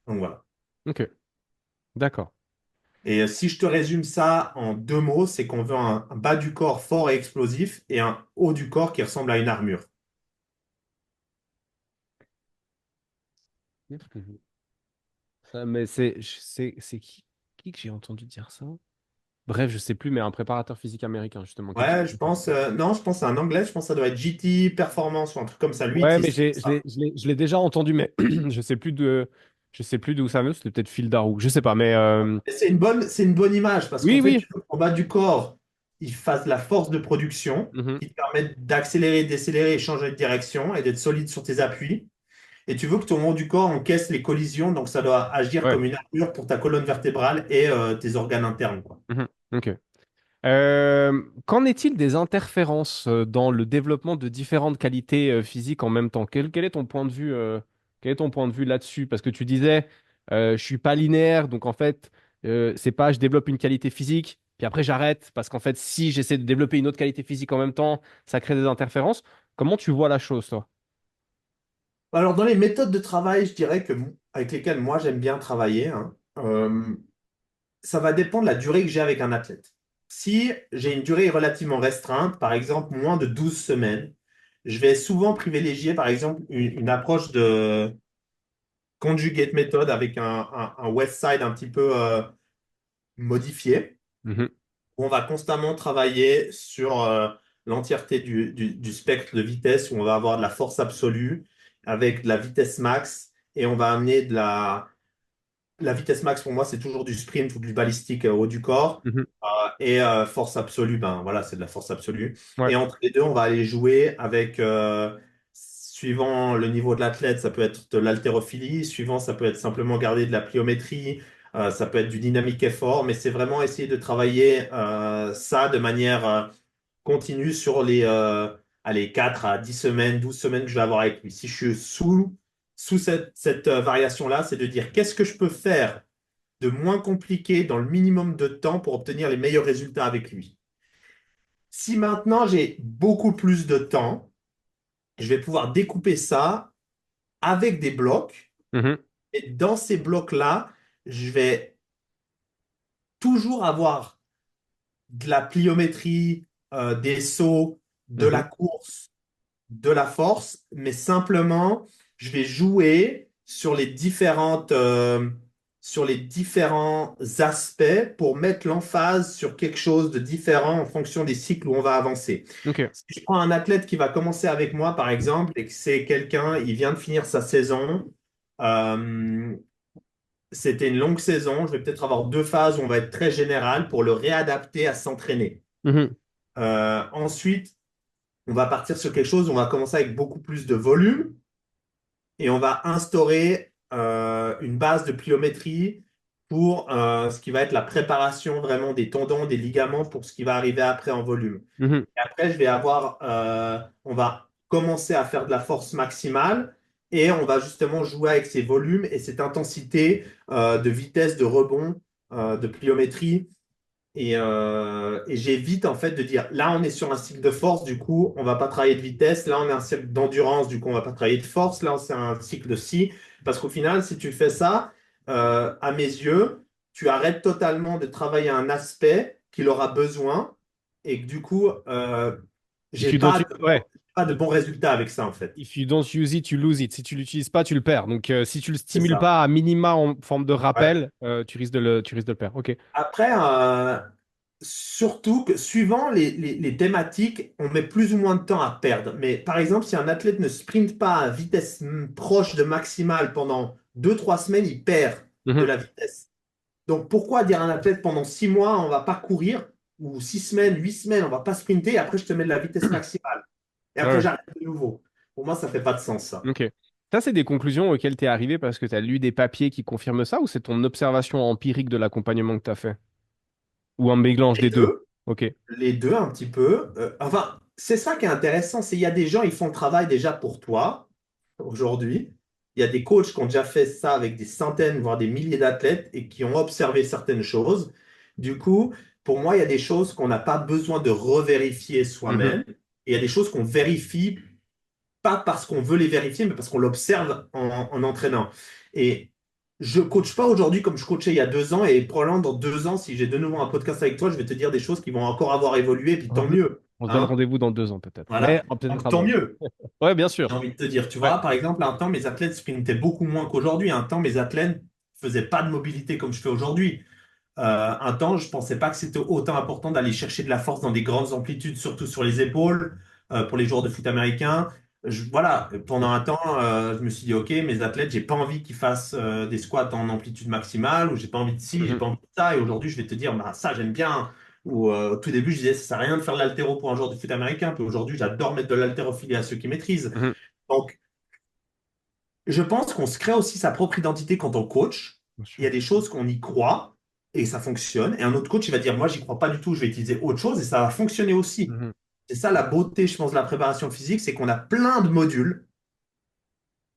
Donc voilà. Ok, d'accord. Et si je te résume ça en deux mots, c'est qu'on veut un bas du corps fort et explosif et un haut du corps qui ressemble à une armure. Mhm. Mais c'est qui que j'ai entendu dire ça? Bref, je sais plus, mais un préparateur physique américain, justement, qui Ouais, explique je ça. pense, non, je pense que c'est un anglais, je pense que ça doit être GT Performance ou un truc comme ça. Lui, Ouais, mais c'est ça. je l'ai déjà entendu, mais je sais plus d'où ça veut. C'était peut-être Phil Darrow, je sais pas, mais Et c'est une bonne image parce qu'en oui, fait, oui. tu veux qu'en bas du corps, il fasse la force de production Mhm. qui te permet d'accélérer, décélérer et changer de direction et d'être solide sur tes appuis. Et tu veux que ton haut du corps encaisse les collisions, donc ça doit agir Ouais. comme une armure pour ta colonne vertébrale et tes organes internes, quoi. Mhm. Ok. Qu'en est-il des interférences dans le développement de différentes qualités physiques en même temps? Quel est ton point de vue, quel est ton point de vue là-dessus? Parce que tu disais, je suis pas linéaire, donc en fait, c'est pas je développe une qualité physique, puis après j'arrête, parce qu'en fait, si j'essaie de développer une autre qualité physique en même temps, ça crée des interférences. Comment tu vois la chose, toi? Alors, dans les méthodes de travail, je dirais que avec lesquelles moi j'aime bien travailler, hein, ça va dépendre de la durée que j'ai avec un athlète. Si j'ai une durée relativement restreinte, par exemple moins de 12 semaines, je vais souvent privilégier, par exemple, une approche de conjugate method avec un west side un petit peu modifié, Mhm, où on va constamment travailler sur l'entièreté du spectre de vitesse, où on va avoir de la force absolue avec de la vitesse max, et on va amener la vitesse max pour moi, c'est toujours du sprint ou du balistique au haut du corps. mhm. Et force absolue, ben voilà, c'est de la force absolue. Ouais. Et entre les deux, on va aller jouer avec, suivant le niveau de l'athlète, ça peut être de l'haltérophilie, suivant, ça peut être simplement garder de la pliométrie, ça peut être du dynamique effort, mais c'est vraiment essayer de travailler ça de manière continue sur allez, 4 à 10 semaines, 12 semaines que je vais avoir avec lui. Si je suis sous cette variation-là, c'est de dire qu'est-ce que je peux faire de moins compliqué dans le minimum de temps pour obtenir les meilleurs résultats avec lui. Si maintenant j'ai beaucoup plus de temps, je vais pouvoir découper ça avec des blocs. Mhm, Et dans ces blocs-là, je vais toujours avoir de la pliométrie, des sauts, de mhm, la course, de la force, mais simplement, je vais jouer sur les différents aspects pour mettre l'emphase sur quelque chose de différent en fonction des cycles où on va avancer. ok. Si je prends un athlète qui va commencer avec moi, par exemple, et que c'est quelqu'un, il vient de finir sa saison, euh, c'était une longue saison, je vais peut-être avoir deux phases où on va être très général pour le réadapter à s'entraîner. Mhm, Ensuite, on va partir sur quelque chose, on va commencer avec beaucoup plus de volume et on va instaurer une base de pliométrie pour ce qui va être la préparation vraiment des tendons, des ligaments pour ce qui va arriver après en volume. mhm, Et après, on va commencer à faire de la force maximale et on va justement jouer avec ces volumes et cette intensité de vitesse de rebond, de pliométrie et j'évite en fait de dire là on est sur un cycle de force, du coup on va pas travailler de vitesse, là on est un cycle d'endurance, du coup on va pas travailler de force, là c'est un cycle de scie. Parce qu'au final, si tu fais ça, à mes yeux, tu arrêtes totalement de travailler un aspect qu'il aura besoin et que du coup, If j'ai you don't, pas ouais. pas de bons résultats avec ça en fait. If you don't use it, you lose it. Si tu l'utilises pas, tu le perds. Donc, si tu le C'est stimules ça. pas à minima en forme de Ouais. rappel, tu risques de le perdre. Ok. Après, surtout que suivant les thématiques, on met plus ou moins de temps à perdre. Mais par exemple, si un athlète ne sprinte pas à vitesse proche de maximale pendant 2, 3 semaines, il perd de Mhm. la vitesse. Donc pourquoi dire à un athlète pendant 6 mois, on va pas courir, ou 6 semaines, 8 semaines, on va pas sprinter, et après je te mets de la vitesse maximale. Et Ouais, après ouais. j'arrête de nouveau. Pour moi, ça fait pas de sens, ça. Ok. Ça, c'est des conclusions auxquelles tu es arrivé parce que tu as lu des papiers qui confirment ça ou c'est ton observation empirique de l'accompagnement que tu as fait? Ou un mélange Les des deux? deux, Ok. les deux un petit peu. Enfin, c'est ça qui est intéressant, c'est il y a des gens, ils font le travail déjà pour toi aujourd'hui. Il y a des coachs qui ont déjà fait ça avec des centaines, voire des milliers d'athlètes et qui ont observé certaines choses. Du coup, pour moi, il y a des choses qu'on n'a pas besoin de revérifier Mhm. soi-même. Et il y a des choses qu'on vérifie pas parce qu'on veut les vérifier, mais parce qu'on l'observe en entraînant. Et je coach pas aujourd'hui comme je coachais il y a 2 ans. Et probablement dans 2 ans, si j'ai de nouveau un podcast avec toi, je vais te dire des choses qui vont encore avoir évolué. Et puis tant Mhm. mieux. On se donne Hein? rendez-vous dans 2 ans peut-être. Voilà. Mais peut-être Donc avant. tant mieux. Ouais, bien sûr. J'ai envie de te dire, tu Ouais. vois, par exemple, un temps, mes athlètes sprintaient beaucoup moins qu'aujourd'hui. Un temps, mes athlètes faisaient pas de mobilité comme je fais aujourd'hui. Un temps, je pensais pas que c'était autant important d'aller chercher de la force dans des grandes amplitudes, surtout sur les épaules, pour les joueurs de foot américains. Voilà, pendant un temps, je me suis dit, OK, mes athlètes, j'ai pas envie qu'ils fassent des squats en amplitude maximale, ou j'ai pas envie de ci, j'ai Mhm. pas envie de ça. Et aujourd'hui, je vais te dire, bah, ça, j'aime bien. Ou au tout début, je disais, ça sert à rien de faire de l'haltéro pour un joueur de foot américain. Puis aujourd'hui, j'adore mettre de l'haltérophilie à ceux qui maîtrisent. Mhm. Donc, je pense qu'on se crée aussi sa propre identité quand on coach. Bien Il y a sûr. des choses qu'on y croit et ça fonctionne. Et un autre coach, il va dire, moi, j'y crois pas du tout, je vais utiliser autre chose et ça va fonctionner aussi. Mhm. C'est ça la beauté, je pense, de la préparation physique, c'est qu'on a plein de modules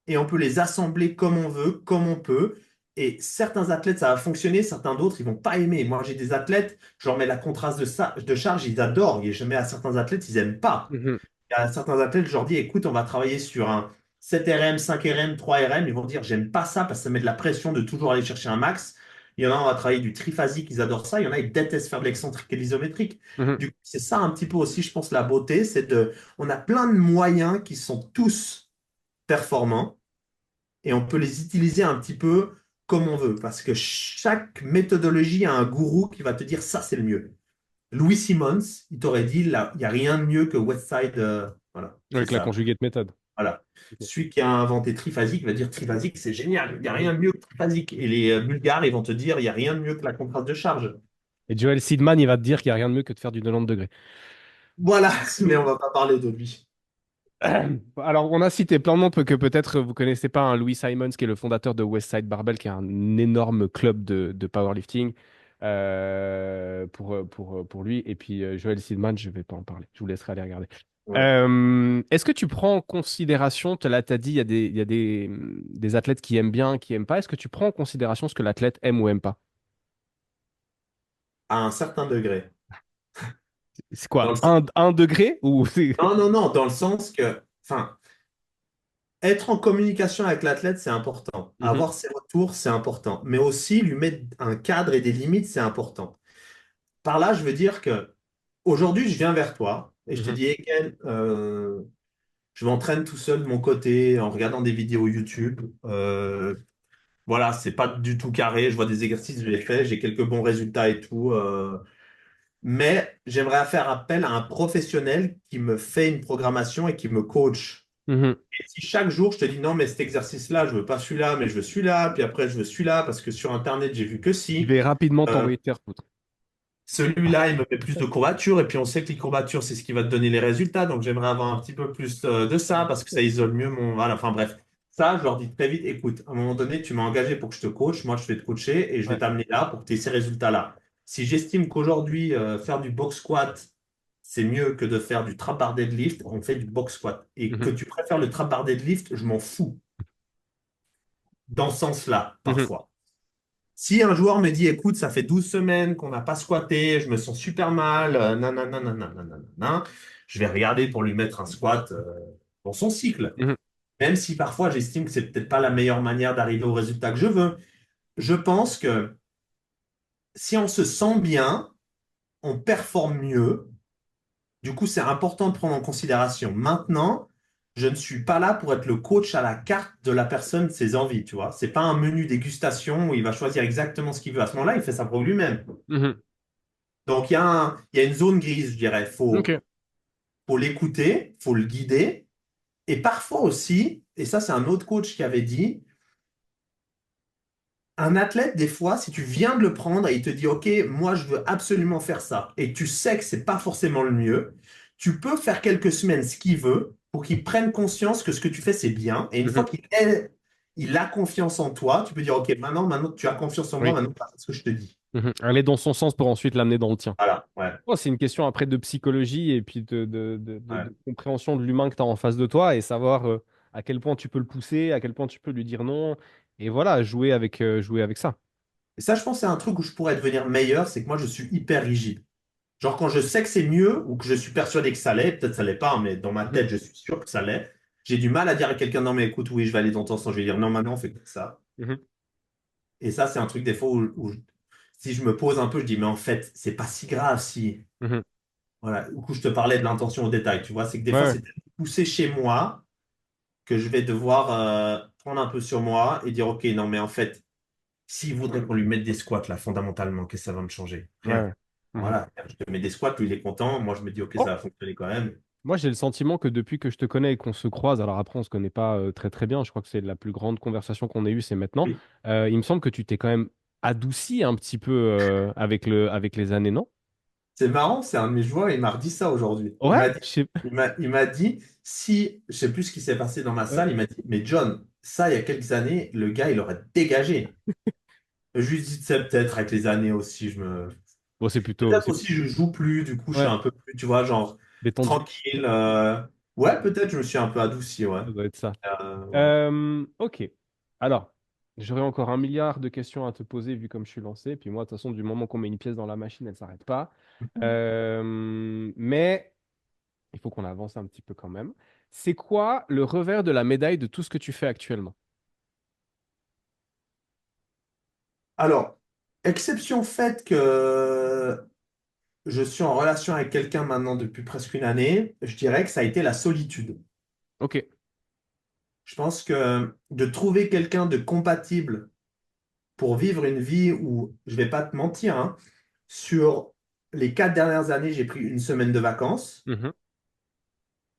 et on peut les assembler comme on veut, comme on peut. Et certains athlètes, ça va fonctionner, certains d'autres, ils vont pas aimer. Moi, j'ai des athlètes, je leur mets la contraste de charge, ils adorent. Et je mets à certains athlètes, ils aiment pas. Mhm. Il y a certains athlètes, je leur dis, écoute, on va travailler sur un 7 RM, 5 RM, 3 RM. Ils vont dire, j'aime pas ça parce que ça met de la pression de toujours aller chercher un max. Il y en a, on va travailler du triphasique, ils adorent ça. Il y en a, ils détestent faire de l'excentrique et de l'isométrique. Mhm. Du coup, c'est ça un petit peu aussi, je pense, la beauté, on a plein de moyens qui sont tous performants et on peut les utiliser un petit peu comme on veut parce que chaque méthodologie a un gourou qui va te dire, ça, c'est le mieux. Louis Simmons, il t'aurait dit, là, il n'y a rien de mieux que Westside. Voilà, c'est Avec la ça. conjuguée de méthode. Voilà. Ok. Celui qui a inventé triphasique va dire triphasique, c'est génial, il n'y a rien de mieux que triphasique. Et les Bulgares, ils vont te dire, il n'y a rien de mieux que la contraste de charge. Et Joel Seedman, il va te dire qu'il n'y a rien de mieux que de faire du 90 degrés. Voilà, mais on va pas parler de lui. Alors, on a cité plein de noms que peut-être vous connaissez pas, hein, Louis Simons, qui est le fondateur de Westside Barbell, qui est un énorme club de powerlifting pour lui. Et puis, Joel Seedman, je vais pas en parler. Je vous laisserai aller regarder. Ouais. Est-ce que tu prends en considération, là, tu as dit, il y a des athlètes qui aiment bien, qui aiment pas. Est-ce que tu prends en considération ce que l'athlète aime ou aime pas? À un certain degré. C'est Dans quoi? le... Un degré ou c'est... Non, non, non, dans le sens que, enfin, être en communication avec l'athlète, c'est important. Mhm, Avoir ses retours, c'est important. Mais aussi lui mettre un cadre et des limites, c'est important. Par là, je veux dire que aujourd'hui, je viens vers toi et je te mhm, dis, hey, Ken, je m'entraîne tout seul de mon côté en regardant des vidéos YouTube. Voilà, c'est pas du tout carré. Je vois des exercices, je les fais, j'ai quelques bons résultats et tout. Mais j'aimerais faire appel à un professionnel qui me fait une programmation et qui me coach. mhm. Et si chaque jour je te dis non, mais cet exercice-là, je veux pas celui-là, mais je veux celui-là, puis après je veux celui-là parce que sur Internet j'ai vu que Il si. va rapidement Euh, t'envoyer te faire foutre. Celui-là, il me met plus de courbatures, et puis on sait que les courbatures, c'est ce qui va te donner les résultats. Donc j'aimerais avoir un petit peu plus de ça parce que ça isole mieux mon. Voilà, enfin bref. Ça, je leur dis très vite, écoute, à un moment donné, tu m'as engagé pour que je te coach, moi je vais te coacher et je vais Ouais. t'amener là pour que tu aies ces résultats-là. Si j'estime qu'aujourd'hui, faire du box squat, c'est mieux que de faire du trap bar deadlift, on fait du box squat. Et que Mhm, tu préfères le trap bar deadlift, je m'en fous. Dans ce sens-là, mhm, parfois. Si un joueur me dit, écoute, ça fait 12 semaines qu'on n'a pas squatté, je me sens super mal, nanana, nanana, nanana, je vais regarder pour lui mettre un squat dans son cycle. mhm, Même si parfois j'estime que c'est peut-être pas la meilleure manière d'arriver au résultat que je veux. Je pense que si on se sent bien, on performe mieux. Du coup, c'est important de prendre en considération. Maintenant, je ne suis pas là pour être le coach à la carte de la personne, ses envies, tu vois. C'est pas un menu dégustation où il va choisir exactement ce qu'il veut. À ce moment-là, il fait ça pour lui-même. mhm. Donc, il y a une zone grise, je dirais. Ok. Faut l'écouter, faut le guider. Et parfois aussi, et ça, c'est un autre coach qui avait dit, un athlète, des fois, si tu viens de le prendre et il te dit, OK, moi, je veux absolument faire ça, et tu sais que c'est pas forcément le mieux, tu peux faire quelques semaines ce qu'il veut pour qu'il prenne conscience que ce que tu fais, c'est bien. Et une fois Mhm. il a confiance en toi, tu peux dire, OK, maintenant, tu as confiance en moi, Oui. maintenant, fais ce que je te dis. Mhm. Aller dans son sens pour ensuite l'amener dans le tien. Voilà, ouais, Oh, c'est une question après de psychologie et puis ouais, de compréhension de l'humain que tu as en face de toi et savoir à quel point tu peux le pousser, à quel point tu peux lui dire non. Et voilà, jouer avec ça. Et ça, je pense, c'est un truc où je pourrais devenir meilleur, c'est que moi, je suis hyper rigide. Genre, quand je sais que c'est mieux ou que je suis persuadé que ça l'est, peut-être ça l'est pas, hein, mais dans ma Mhm, tête, je suis sûr que ça l'est. J'ai du mal à dire à quelqu'un, non, mais écoute, oui, je vais aller dans ton sens. Je vais dire, non, maintenant, on fait que ça. mhm, Et ça, c'est un truc des fois si je me pose un peu, je dis, mais en fait, c'est pas si grave si. mhm. Voilà. Du coup, je te parlais de l'intention au détail, tu vois. C'est que des Ouais, fois, ouais, c'est poussé chez moi que je vais devoir prendre un peu sur moi et dire, OK, non, mais en fait, s'il voudrait qu'on lui mette des squats, là, fondamentalement, qu'est-ce que ça va me changer? ouais, Rien. ouais. Mhm. Voilà. Je te mets des squats, lui, il est content. Moi, je me dis, OK, Oh, ça va fonctionner quand même. moi, j'ai le sentiment que depuis que je te connais et qu'on se croise, alors après, on se connaît pas très très bien, je crois que c'est la plus grande conversation qu'on ait eue, c'est maintenant. Oui. Il me semble que tu t'es quand même adouci un petit peu avec les années, non? C'est marrant, c'est un de mes joueurs, il m'a redit ça aujourd'hui. Ouais, je sais. Il m'a dit, si, je sais plus ce qui s'est passé dans ma Ouais. salle, il m'a dit, mais John, ça, il y a quelques années, le gars, il aurait dégagé. Je lui dis, c'est peut-être avec les années aussi, Bon, peut-être aussi, je joue plus, du coup, je suis ouais, un peu plus, tu vois, genre, détendu. tranquille. Ouais, peut-être, je me suis un peu adouci, ouais. Ça doit être ça. Ouais. Ok. Alors, j'aurais encore un milliard de questions à te poser vu comme je suis lancé. Puis moi, de toute façon, du moment qu'on met une pièce dans la machine, elle ne s'arrête pas. Mais il faut qu'on avance un petit peu quand même. C'est quoi le revers de la médaille de tout ce que tu fais actuellement? Alors, exception faite que je suis en relation avec quelqu'un maintenant depuis presque une année, je dirais que ça a été la solitude. Ok. Je pense que de trouver quelqu'un de compatible pour vivre une vie où, je vais pas te mentir, hein, sur les 4 dernières années, j'ai pris une semaine de vacances. Mhm.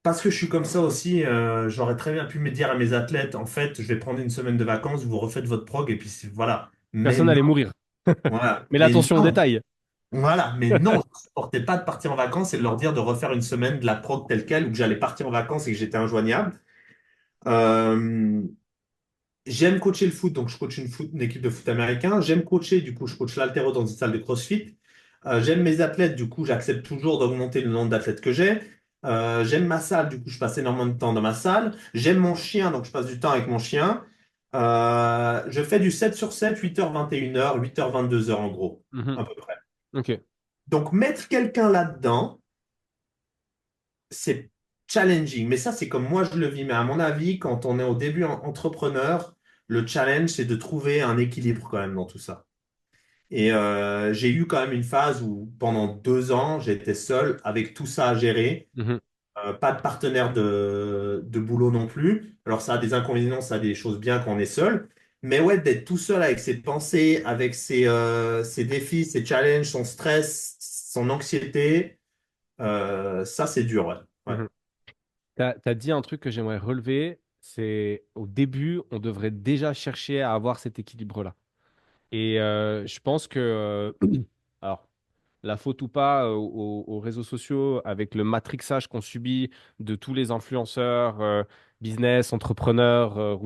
Parce que je suis comme ça aussi, j'aurais très bien pu me dire à mes athlètes, en fait, je vais prendre une semaine de vacances, vous refaites votre prog et puis voilà. Mais Personne non, n'allait mourir. voilà. Mais Mais l'attention au non, détail. voilà. Mais non, je ne supportais pas de partir en vacances et de leur dire de refaire une semaine de la prog telle quelle, ou que j'allais partir en vacances et que j'étais injoignable. Euh, J'aime coacher le foot, donc je coach une équipe de foot américain. J'aime coacher, du coup, je coach l'haltéro dans une salle de CrossFit. J'aime mes athlètes, du coup, j'accepte toujours d'augmenter le nombre d'athlètes que j'ai. J'aime ma salle, du coup, je passe énormément de temps dans ma salle. J'aime mon chien, donc je passe du temps avec mon chien. Je fais du 7 sur 7, 8h, 21h, 8h, 22h en gros, Mhm. à peu près. Ok. Donc mettre quelqu'un là-dedans, c'est challenging. Mais ça, c'est comme moi je le vis. Mais à mon avis, quand on est au début entrepreneur, le challenge, c'est de trouver un équilibre quand même dans tout ça. Et j'ai eu quand même une phase où pendant 2 ans, j'étais seul avec tout ça à gérer. Mhm. Pas de partenaire de boulot non plus. Alors ça a des inconvénients, ça a des choses bien quand on est seul. Mais ouais, d'être tout seul avec ses pensées, avec ses défis, ses challenges, son stress, son anxiété, ça c'est dur, ouais. Ouais. Mhm. T'as dit un truc que j'aimerais relever, c'est au début, on devrait déjà chercher à avoir cet équilibre-là. Et je pense que, alors, la faute ou pas aux réseaux sociaux, avec le matrixage qu'on subit de tous les influenceurs, business, entrepreneurs,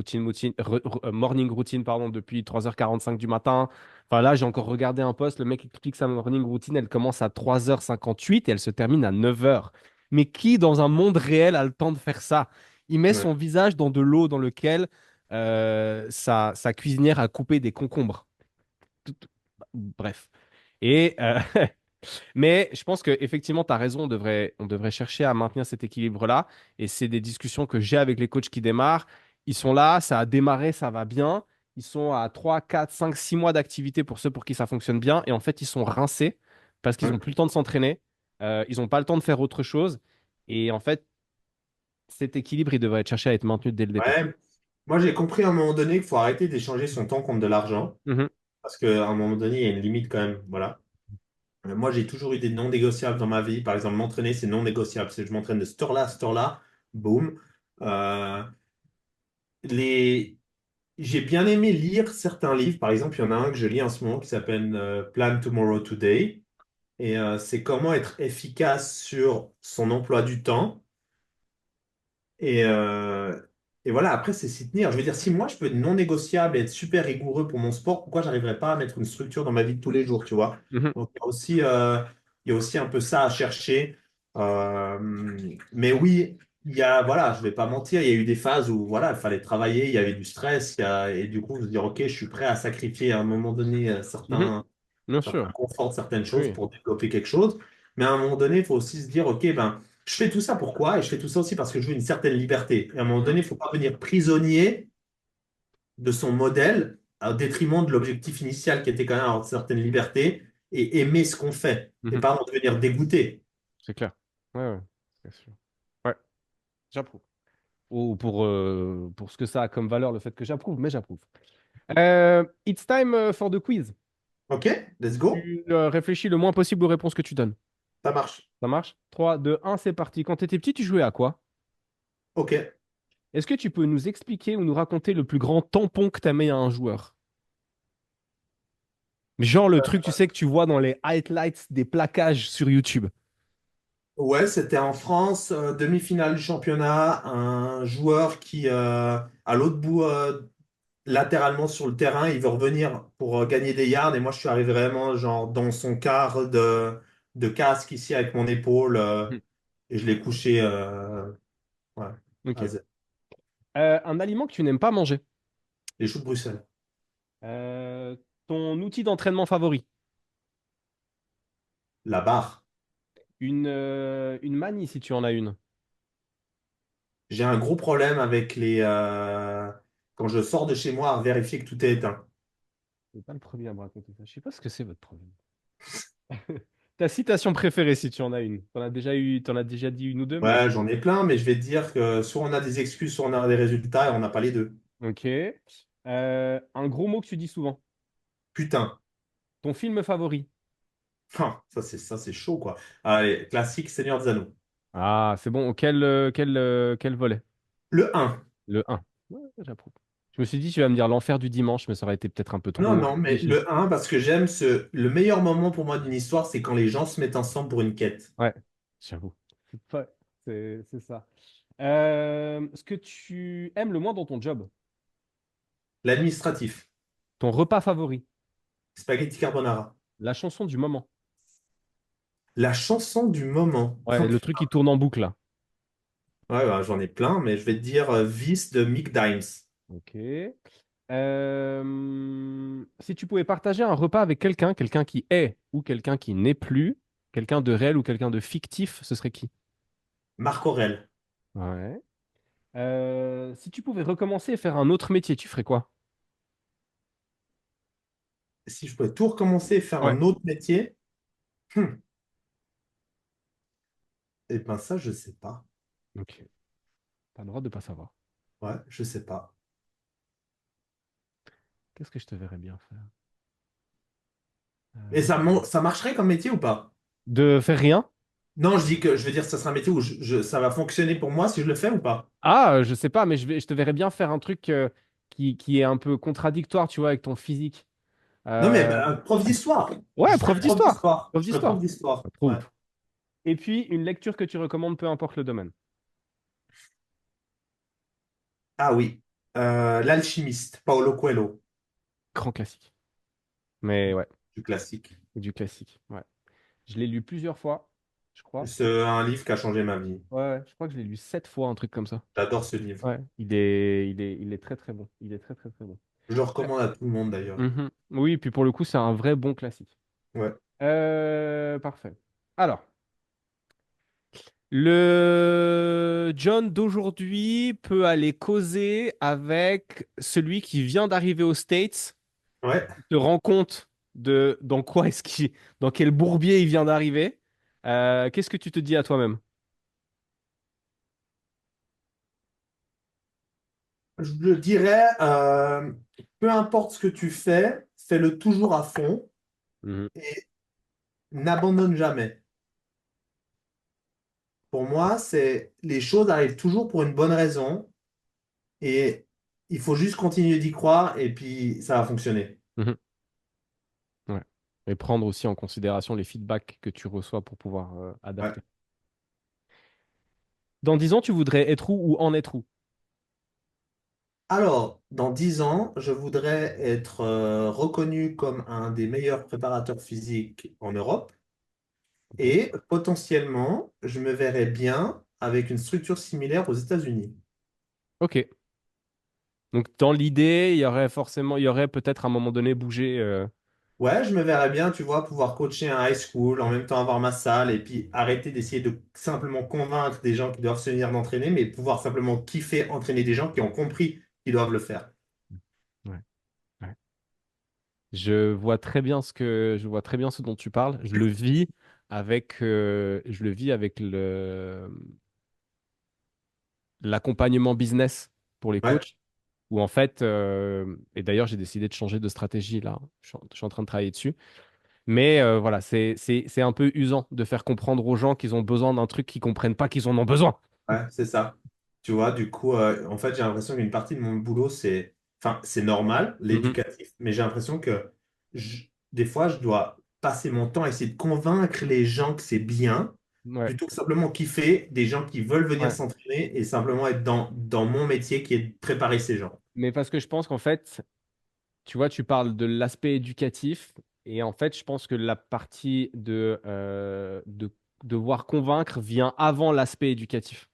morning routine, pardon, depuis 3h45 du matin. Enfin là, j'ai encore regardé un post, le mec explique sa morning routine, elle commence à 3h58 et elle se termine à 9h. Mais qui, dans un monde réel, a le temps de faire ça? Il met Ouais. son visage dans de l'eau dans lequel sa cuisinière a coupé des concombres. Bref. Et, mais je pense qu'effectivement, tu as raison, on devrait chercher à maintenir cet équilibre-là. Et c'est des discussions que j'ai avec les coachs qui démarrent. Ils sont là, ça a démarré, ça va bien. Ils sont à 3, 4, 5, 6 mois d'activité pour ceux pour qui ça fonctionne bien. Et en fait, ils sont rincés parce qu'ils n'ont Ouais. plus le temps de s'entraîner. Ils n'ont pas le temps de faire autre chose. Et en fait, cet équilibre, il devrait être cherché à être maintenu dès le départ. Ouais. Moi, j'ai compris à un moment donné qu'il faut arrêter d'échanger son temps contre de l'argent. Mhm, Parce qu'à un moment donné, il y a une limite quand même. Voilà. Moi, j'ai toujours eu des non négociables dans ma vie. Par exemple, m'entraîner, c'est non négociable. C'est je m'entraîne de cette heure-là à cette heure-là. Boum. Euh, les... J'ai bien aimé lire certains livres. Par exemple, il y en a un que je lis en ce moment qui s'appelle Plan Tomorrow Today. Et c'est comment être efficace sur son emploi du temps. Et, euh, et voilà, après, c'est s'y tenir. Je veux dire, si moi, je peux être non négociable et être super rigoureux pour mon sport, pourquoi j'arriverais pas à mettre une structure dans ma vie de tous les jours, tu vois? mhm. Donc, il y a aussi un peu ça à chercher. Mais oui. voilà, je vais pas mentir, il y a eu des phases où voilà, il fallait travailler, il y avait du stress, et du coup, se dire, OK, je suis prêt à sacrifier à un moment donné Mhm. Bien certains sûr. conforts, certaines choses Oui. pour développer quelque chose. Mais à un moment donné, il faut aussi se dire, OK, ben, je fais tout ça pourquoi? Et je fais tout ça aussi parce que je veux une certaine liberté. Et à un moment Mhm. donné, il faut pas devenir prisonnier de son modèle au détriment de l'objectif initial qui était quand même avoir une certaine liberté et aimer ce qu'on fait. Et Mhm. pas en devenir dégoûté. C'est clair. Ouais, ouais, c'est sûr. Ouais, j'approuve. Ou pour ce que ça a comme valeur, le fait que j'approuve, mais j'approuve. It's time for the quiz. OK, let's go. Tu réfléchis le moins possible aux réponses que tu donnes. Ça marche. Ça marche? 3, 2, 1, c'est parti. Quand tu étais petit, tu jouais à quoi? OK. Est-ce que tu peux nous expliquer ou nous raconter le plus grand tampon que tu as mis à un joueur? Genre le truc, tu sais, que tu vois dans les highlights des plaquages sur YouTube. Ouais, c'était en France, demi-finale du championnat, un joueur qui, à l'autre bout, latéralement sur le terrain, il veut revenir pour gagner des yards, et moi je suis arrivé vraiment genre dans son quart de casque ici avec mon épaule, Mhm. et je l'ai couché ouais, Ok. à Z. Un aliment que tu n'aimes pas manger. Les choux de Bruxelles. Euh, Ton outil d'entraînement favori. La barre. Une manie si tu en as une. J'ai un gros problème avec quand je sors de chez moi à vérifier que tout est éteint. C'est pas le premier à me raconter ça. Je sais pas ce que c'est votre problème. Ta citation préférée si tu en as une. T'en as déjà dit une ou deux, mais. Ouais, j'en ai plein, mais je vais te dire que soit on a des excuses, soit on a des résultats, et on n'a pas les deux. Ok. Un gros mot que tu dis souvent. Putain. Ton film favori. Ah, ça c'est chaud, quoi. Allez, classique Seigneur des Anneaux. Ah, c'est bon. Quel volet? Le un. Le un. Ouais, j'approuve. Je me suis dit, tu vas me dire l'enfer du dimanche, mais ça aurait été peut-être un peu Non, trop non, mais cliché. le un parce que le meilleur moment pour moi d'une histoire, c'est quand les gens se mettent ensemble pour une quête. Ouais, j'avoue. C'est ça. Ce que tu aimes le moins dans ton job. L'administratif. Ton repas favori. Spaghetti carbonara. La chanson du moment. La chanson du moment. Ouais, le truc qui tourne en boucle là. Ouais, bah, j'en ai plein, mais je vais te dire Vice de Mick Dimes. Ok. Si tu pouvais partager un repas avec quelqu'un, quelqu'un qui est ou quelqu'un qui n'est plus, quelqu'un de réel ou quelqu'un de fictif, ce serait qui? Marc Aurèle. Ouais. Si tu pouvais recommencer et faire un autre métier, tu ferais quoi? Si je pouvais tout recommencer et faire Ouais. un autre métier, hmm, eh ben ça, je sais pas. Ok. T'as le droit de pas savoir. Ouais, je sais pas. Qu'est-ce que je te verrais bien faire? Et Euh, ça marcherait comme métier ou pas? De faire rien? Non, je veux dire, ça sera un métier où ça va fonctionner pour moi si je le fais ou pas? Ah, je sais pas, mais je te verrais bien faire un truc qui est un peu contradictoire, tu vois, avec ton physique. Non, mais Euh, prof d'histoire. Ouais, Je prof serais prof d'histoire. d'histoire. Prof Je serais prof d'histoire. d'histoire. Ouais. Approuve. Et puis, une lecture que tu recommandes, peu importe le domaine. Ah oui. L'alchimiste, Paulo Coelho, Grand classique. Mais ouais, du classique. du classique. Ouais. Je l'ai lu plusieurs fois, je crois. C'est un livre qui a changé ma vie. Ouais, ouais, je crois que je l'ai lu 7 fois, un truc comme ça. J'adore ce livre. Ouais. Il est très très bon. Il est très très très bon. Je le recommande à tout le monde d'ailleurs. Mhm. Oui, puis pour le coup, c'est un vrai bon classique. Ouais. Parfait. Alors, le John d'aujourd'hui peut aller causer avec celui qui vient d'arriver aux States, Ouais. te rend compte de dans quel bourbier il vient d'arriver. Qu'est-ce que tu te dis à toi-même? Je le dirais, peu importe ce que tu fais, fais-le toujours à fond Mhm. et n'abandonne jamais. Pour moi, c'est les choses arrivent toujours pour une bonne raison et il faut juste continuer d'y croire et puis ça va fonctionner. Mhm. Ouais. Et prendre aussi en considération les feedbacks que tu reçois pour pouvoir Ouais. adapter. Dans 10 ans, tu voudrais être où ou en être où? Alors, dans 10 ans, je voudrais être reconnu comme un des meilleurs préparateurs physiques en Europe Ok. et potentiellement, je me verrais bien avec une structure similaire aux États-Unis. Ok. Donc, dans l'idée, il y aurait peut-être à un moment donné bougé. Ouais, je me verrais bien, tu vois, pouvoir coacher un high school, en même temps avoir ma salle, et puis arrêter d'essayer de simplement convaincre des gens qui doivent se venir d'entraîner, mais pouvoir simplement kiffer entraîner des gens qui ont compris qu'ils doivent le faire. Ouais, ouais. Je vois très bien ce dont tu parles. Je le vis avec l'accompagnement business pour les Ouais, coachs, où en fait, et d'ailleurs, j'ai décidé de changer de stratégie là. Je suis en train de travailler dessus. Mais voilà, c'est un peu usant de faire comprendre aux gens qu'ils ont besoin d'un truc qu'ils comprennent pas qu'ils en ont besoin. ouais, c'est ça. Tu vois, du coup, en fait, j'ai l'impression qu'une partie de mon boulot, c'est normal, Mhm. l'éducatif, mais j'ai l'impression que des fois, je dois passer mon temps à essayer de convaincre les gens que c'est bien, Ouais, plutôt que simplement kiffer des gens qui veulent venir ouais. s'entraîner et simplement être dans mon métier qui est de préparer ces gens. Mais parce que je pense qu'en fait, tu vois, tu parles de l'aspect éducatif, et en fait, je pense que la partie de devoir convaincre vient avant l'aspect éducatif.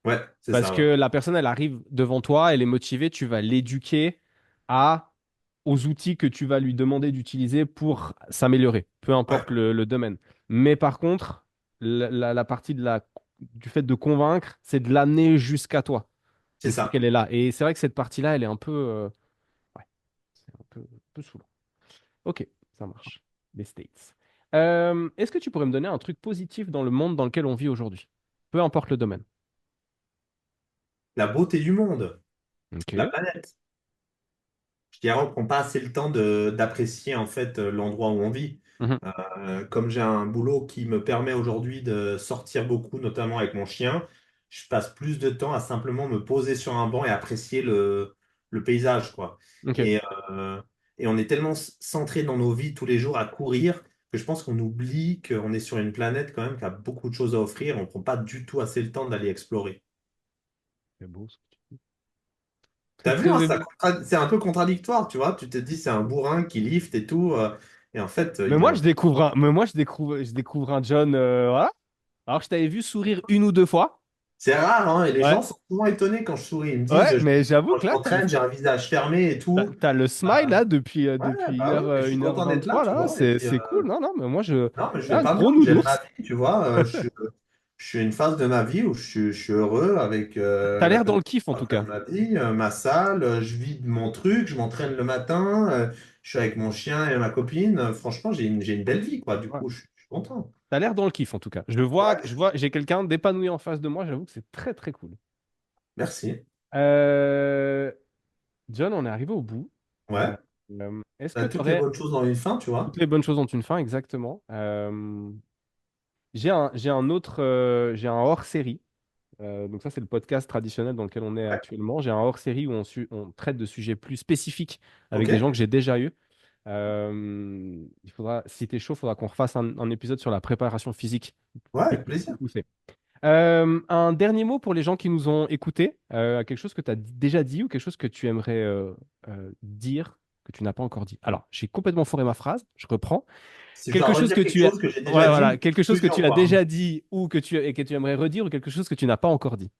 Ouais, c'est Parce ça, que ouais. la personne, elle arrive devant toi, elle est motivée, tu vas l'éduquer à, aux outils que tu vas lui demander d'utiliser pour s'améliorer, peu Ouais, importe le domaine. Mais par contre, la partie du fait de convaincre, c'est de l'amener jusqu'à toi. c'est Une fois ça. qu'elle est là. Et c'est vrai que cette partie-là, elle est un peu, ouais, c'est un peu saoulant. Ok, ça marche. Les States. Est-ce que tu pourrais me donner un truc positif dans le monde dans lequel on vit aujourd'hui? Peu importe le domaine. La beauté du monde, la Ok. planète. Je dirais, on prend pas assez le temps d'apprécier en fait l'endroit où on vit. Mhm. Comme j'ai un boulot qui me permet aujourd'hui de sortir beaucoup, notamment avec mon chien, je passe plus de temps à simplement me poser sur un banc et apprécier le paysage, quoi. Ok. Et, euh, et on est tellement centré dans nos vies tous les jours à courir que je pense qu'on oublie qu'on est sur une planète quand même qui a beaucoup de choses à offrir. On prend pas du tout assez le temps d'aller explorer. C'est beau, ce que tu dis. T'as vu, Très hein, joli. c'est un peu contradictoire, tu vois. Tu te dis c'est un bourrin qui lift et tout, et en fait, Mais moi, je découvre un John, voilà. Alors que je t'avais vu sourire une ou deux fois. c'est rare, hein, et les Ouais. gens sont souvent étonnés quand je souris. Ils me disent, Ouais, mais j'avoue quand que je là, m'entraîne, j'ai un visage fermé et tout. t'as le smile Euh, là ouais, depuis bah oui, mais je suis une heure content d'être là, vingt-trois tu là. vois. Et puis, C'est cool. Non, non, mais moi, non, mais je vais un pas bien, gros j'aime ma nounours. vie, tu vois. Je suis à une phase de ma vie où je suis heureux avec T'as la l'air dans personne le kiff en qui tout faire cas. ma vie, ma salle, je vis de mon truc, je m'entraîne le matin, je suis avec mon chien et ma copine. Franchement, j'ai une belle vie, quoi. Du Ouais. coup, je suis content. T'as l'air dans le kiff en tout cas. Ouais, J'ai quelqu'un d'épanoui en face de moi. J'avoue que c'est très très cool. merci. Euh, John, on est arrivé au bout. Ouais, Est-ce que bah, tu toutes les aurais bonnes choses dans une fin, tu vois. toutes les bonnes choses ont une fin, exactement. J'ai un hors-série. Donc ça, c'est le podcast traditionnel dans lequel on est Ouais, actuellement. J'ai un hors-série où on traite de sujets plus spécifiques avec des ok. gens que j'ai déjà eus. Si t'es chaud, il faudra qu'on refasse un épisode sur la préparation physique Ouais, plus, avec plaisir. plus poussé. Un dernier mot pour les gens qui nous ont écoutés, quelque chose que tu as déjà dit ou quelque chose que tu aimerais dire que tu n'as pas encore dit. Alors, j'ai complètement foiré ma phrase, je reprends. Si je dois Quelque chose redire que quelque tu as, chose que j'ai déjà ouais, dit voilà, quelque chose que tu plusieurs as fois. déjà dit ou que tu aimerais redire ou quelque chose que tu n'as pas encore dit.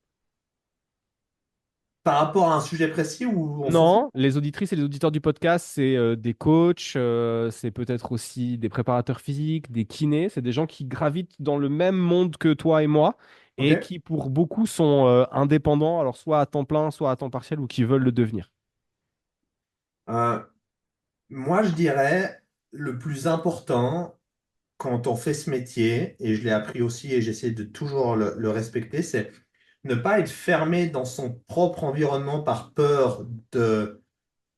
Par rapport à un sujet précis ou on s'en fout? Non, les auditrices et les auditeurs du podcast, c'est des coachs, c'est peut-être aussi des préparateurs physiques, des kinés, c'est des gens qui gravitent dans le même monde que toi et moi et Ok. qui, pour beaucoup, sont indépendants, alors soit à temps plein, soit à temps partiel ou qui veulent le devenir. Euh, Moi, je dirais le plus important quand on fait ce métier, et je l'ai appris aussi et j'essaie de toujours le respecter, c'est ne pas être fermé dans son propre environnement par peur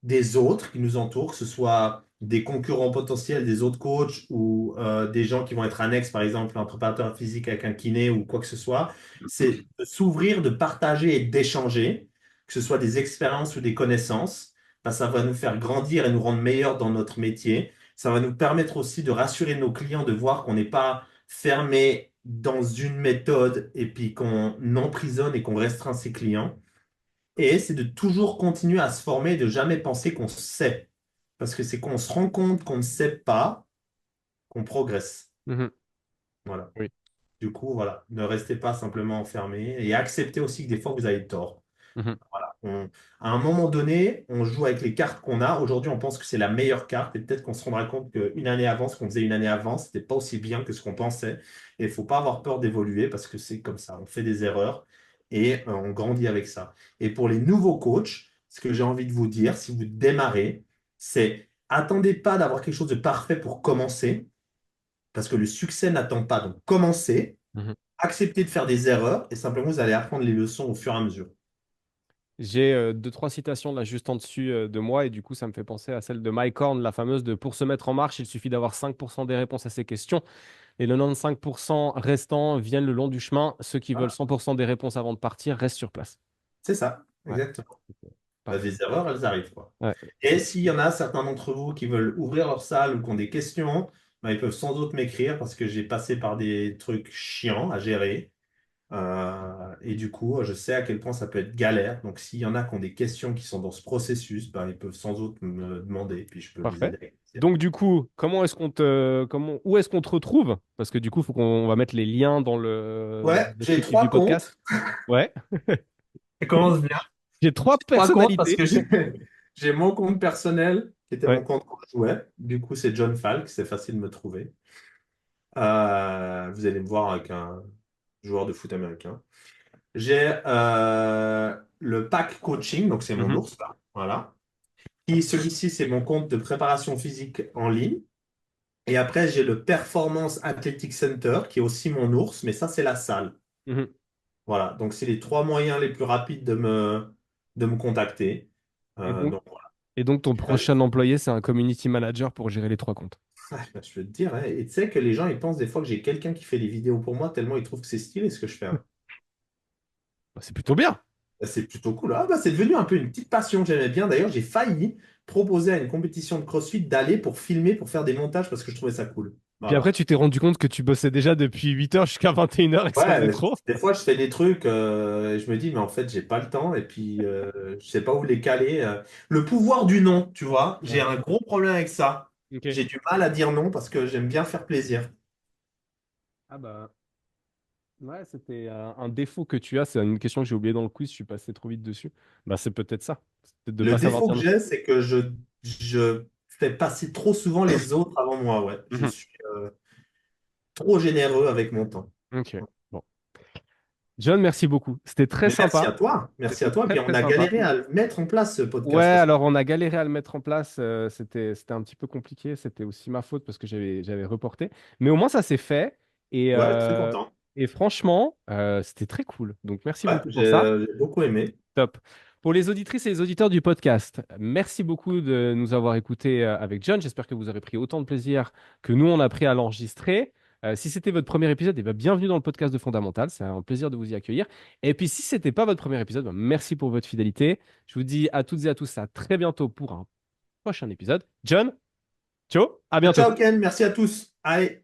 des autres qui nous entourent, que ce soit des concurrents potentiels, des autres coachs ou des gens qui vont être annexes, par exemple un préparateur physique avec un kiné ou quoi que ce soit. C'est de s'ouvrir, de partager et d'échanger, que ce soit des expériences ou des connaissances. Ben, ça va nous faire grandir et nous rendre meilleurs dans notre métier. Ça va nous permettre aussi de rassurer nos clients, de voir qu'on n'est pas fermé dans une méthode et puis qu'on emprisonne et qu'on restreint ses clients. Et c'est de toujours continuer à se former, de jamais penser qu'on sait. Parce que c'est quand on se rend compte qu'on ne sait pas qu'on progresse. Mhm. Voilà. Oui. Du coup, voilà, ne restez pas simplement enfermé et acceptez aussi que des fois, vous avez tort. Mhm. Voilà. À un moment donné, on joue avec les cartes qu'on a. Aujourd'hui, on pense que c'est la meilleure carte et peut-être qu'on se rendra compte qu'une année avant, ce qu'on faisait une année avant, c'était pas aussi bien que ce qu'on pensait. Et il faut pas avoir peur d'évoluer parce que c'est comme ça. On fait des erreurs et on grandit avec ça. Et pour les nouveaux coachs, ce que j'ai envie de vous dire, si vous démarrez, c'est attendez pas d'avoir quelque chose de parfait pour commencer parce que le succès n'attend pas. Donc, commencez, Mhm. acceptez de faire des erreurs et simplement vous allez apprendre les leçons au fur et à mesure. J'ai deux, trois citations là juste en dessus de moi et du coup ça me fait penser à celle de Mike Horn, la fameuse de pour se mettre en marche, il suffit d'avoir 5% des réponses à ces questions et le 95% restants viennent le long du chemin. Ceux qui veulent Voilà. 100% des réponses avant de partir restent sur place. C'est ça, Ouais, exactement. Bah, parfait. des erreurs, elles arrivent, quoi. Ouais, Et s'il y en a certains d'entre vous qui veulent ouvrir leur salle ou qui ont des questions, bah, ils peuvent sans doute m'écrire parce que j'ai passé par des trucs chiants à gérer. Et du coup, je sais à quel point ça peut être galère. Donc, s'il y en a qui ont des questions qui sont dans ce processus, bah, ils peuvent sans doute me demander, puis je peux les parfait. aider avec plaisir. Donc du coup, où est-ce qu'on te retrouve? Parce que du coup, on va mettre les liens dans le Ouais, j'ai descriptif du trois podcast. comptes. Ouais. Ça commence bien. J'ai trois Trois comptes parce personnalités. que j'ai mon compte personnel qui était mon Ouais. compte quand je jouais. Du coup, c'est John Falk, c'est facile de me trouver. Vous allez me voir avec un joueur de foot américain. J'ai le pack coaching, donc c'est mon Mhm, ours là. Voilà. Et celui-ci, c'est mon compte de préparation physique en ligne. Et après, j'ai le Performance Athletic Center, qui est aussi mon ours, mais ça, c'est la salle. mhm. Voilà. Donc, c'est les trois moyens les plus rapides de me contacter. Et donc, Donc, voilà. et donc, ton prochain employé, c'est un community manager pour gérer les trois comptes. Je veux te dire, hein, et tu sais que les gens, ils pensent des fois que j'ai quelqu'un qui fait des vidéos pour moi, tellement ils trouvent que c'est stylé ce que je fais, hein. Bah, c'est plutôt bien. C'est plutôt cool. Ah bah c'est devenu un peu une petite passion que j'aimais bien. D'ailleurs, j'ai failli proposer à une compétition de CrossFit d'aller pour filmer, pour faire des montages parce que je trouvais ça cool. Puis après, Voilà. tu t'es rendu compte que tu bossais déjà depuis 8h jusqu'à 21h et que ça faisait Ouais, trop. des fois je fais des trucs et je me dis mais en fait j'ai pas le temps et puis je sais pas où les caler. Le pouvoir du non, tu vois, j'ai Ouais. un gros problème avec ça. Ok. J'ai du mal à dire non parce que j'aime bien faire plaisir. Ah bah, ouais, c'était un défaut que tu as. C'est une question que j'ai oubliée dans le quiz. Je suis passé trop vite dessus. Bah, c'est peut-être ça. C'est peut-être de Le pas savoir défaut dire que non. j'ai, c'est que je fais passer trop souvent les autres avant moi. Ouais, je Mhm. suis trop généreux avec mon temps. Ok. Bon. John, merci beaucoup. C'était très Mais merci à sympa. toi. Merci à C'était toi. Et très, puis on très a sympa. galéré à le mettre en place, ce Ouais, podcast. alors on a galéré à le mettre en place. C'était un petit peu compliqué. C'était aussi ma faute parce que j'avais reporté. Mais au moins, ça s'est fait. Et, Ouais, très euh, content. et franchement, c'était très cool. Donc, merci Ouais, beaucoup pour ça. j'ai beaucoup aimé. Top. Pour les auditrices et les auditeurs du podcast, merci beaucoup de nous avoir écoutés avec John. J'espère que vous aurez pris autant de plaisir que nous, on a pris à l'enregistrer. Si c'était votre premier épisode, bienvenue dans le podcast de Fondamental. C'est un plaisir de vous y accueillir. Et puis, si ce n'était pas votre premier épisode, merci pour votre fidélité. Je vous dis à toutes et à tous à très bientôt pour un prochain épisode. John, ciao, à bientôt. Ciao Ken, merci à tous. Allez.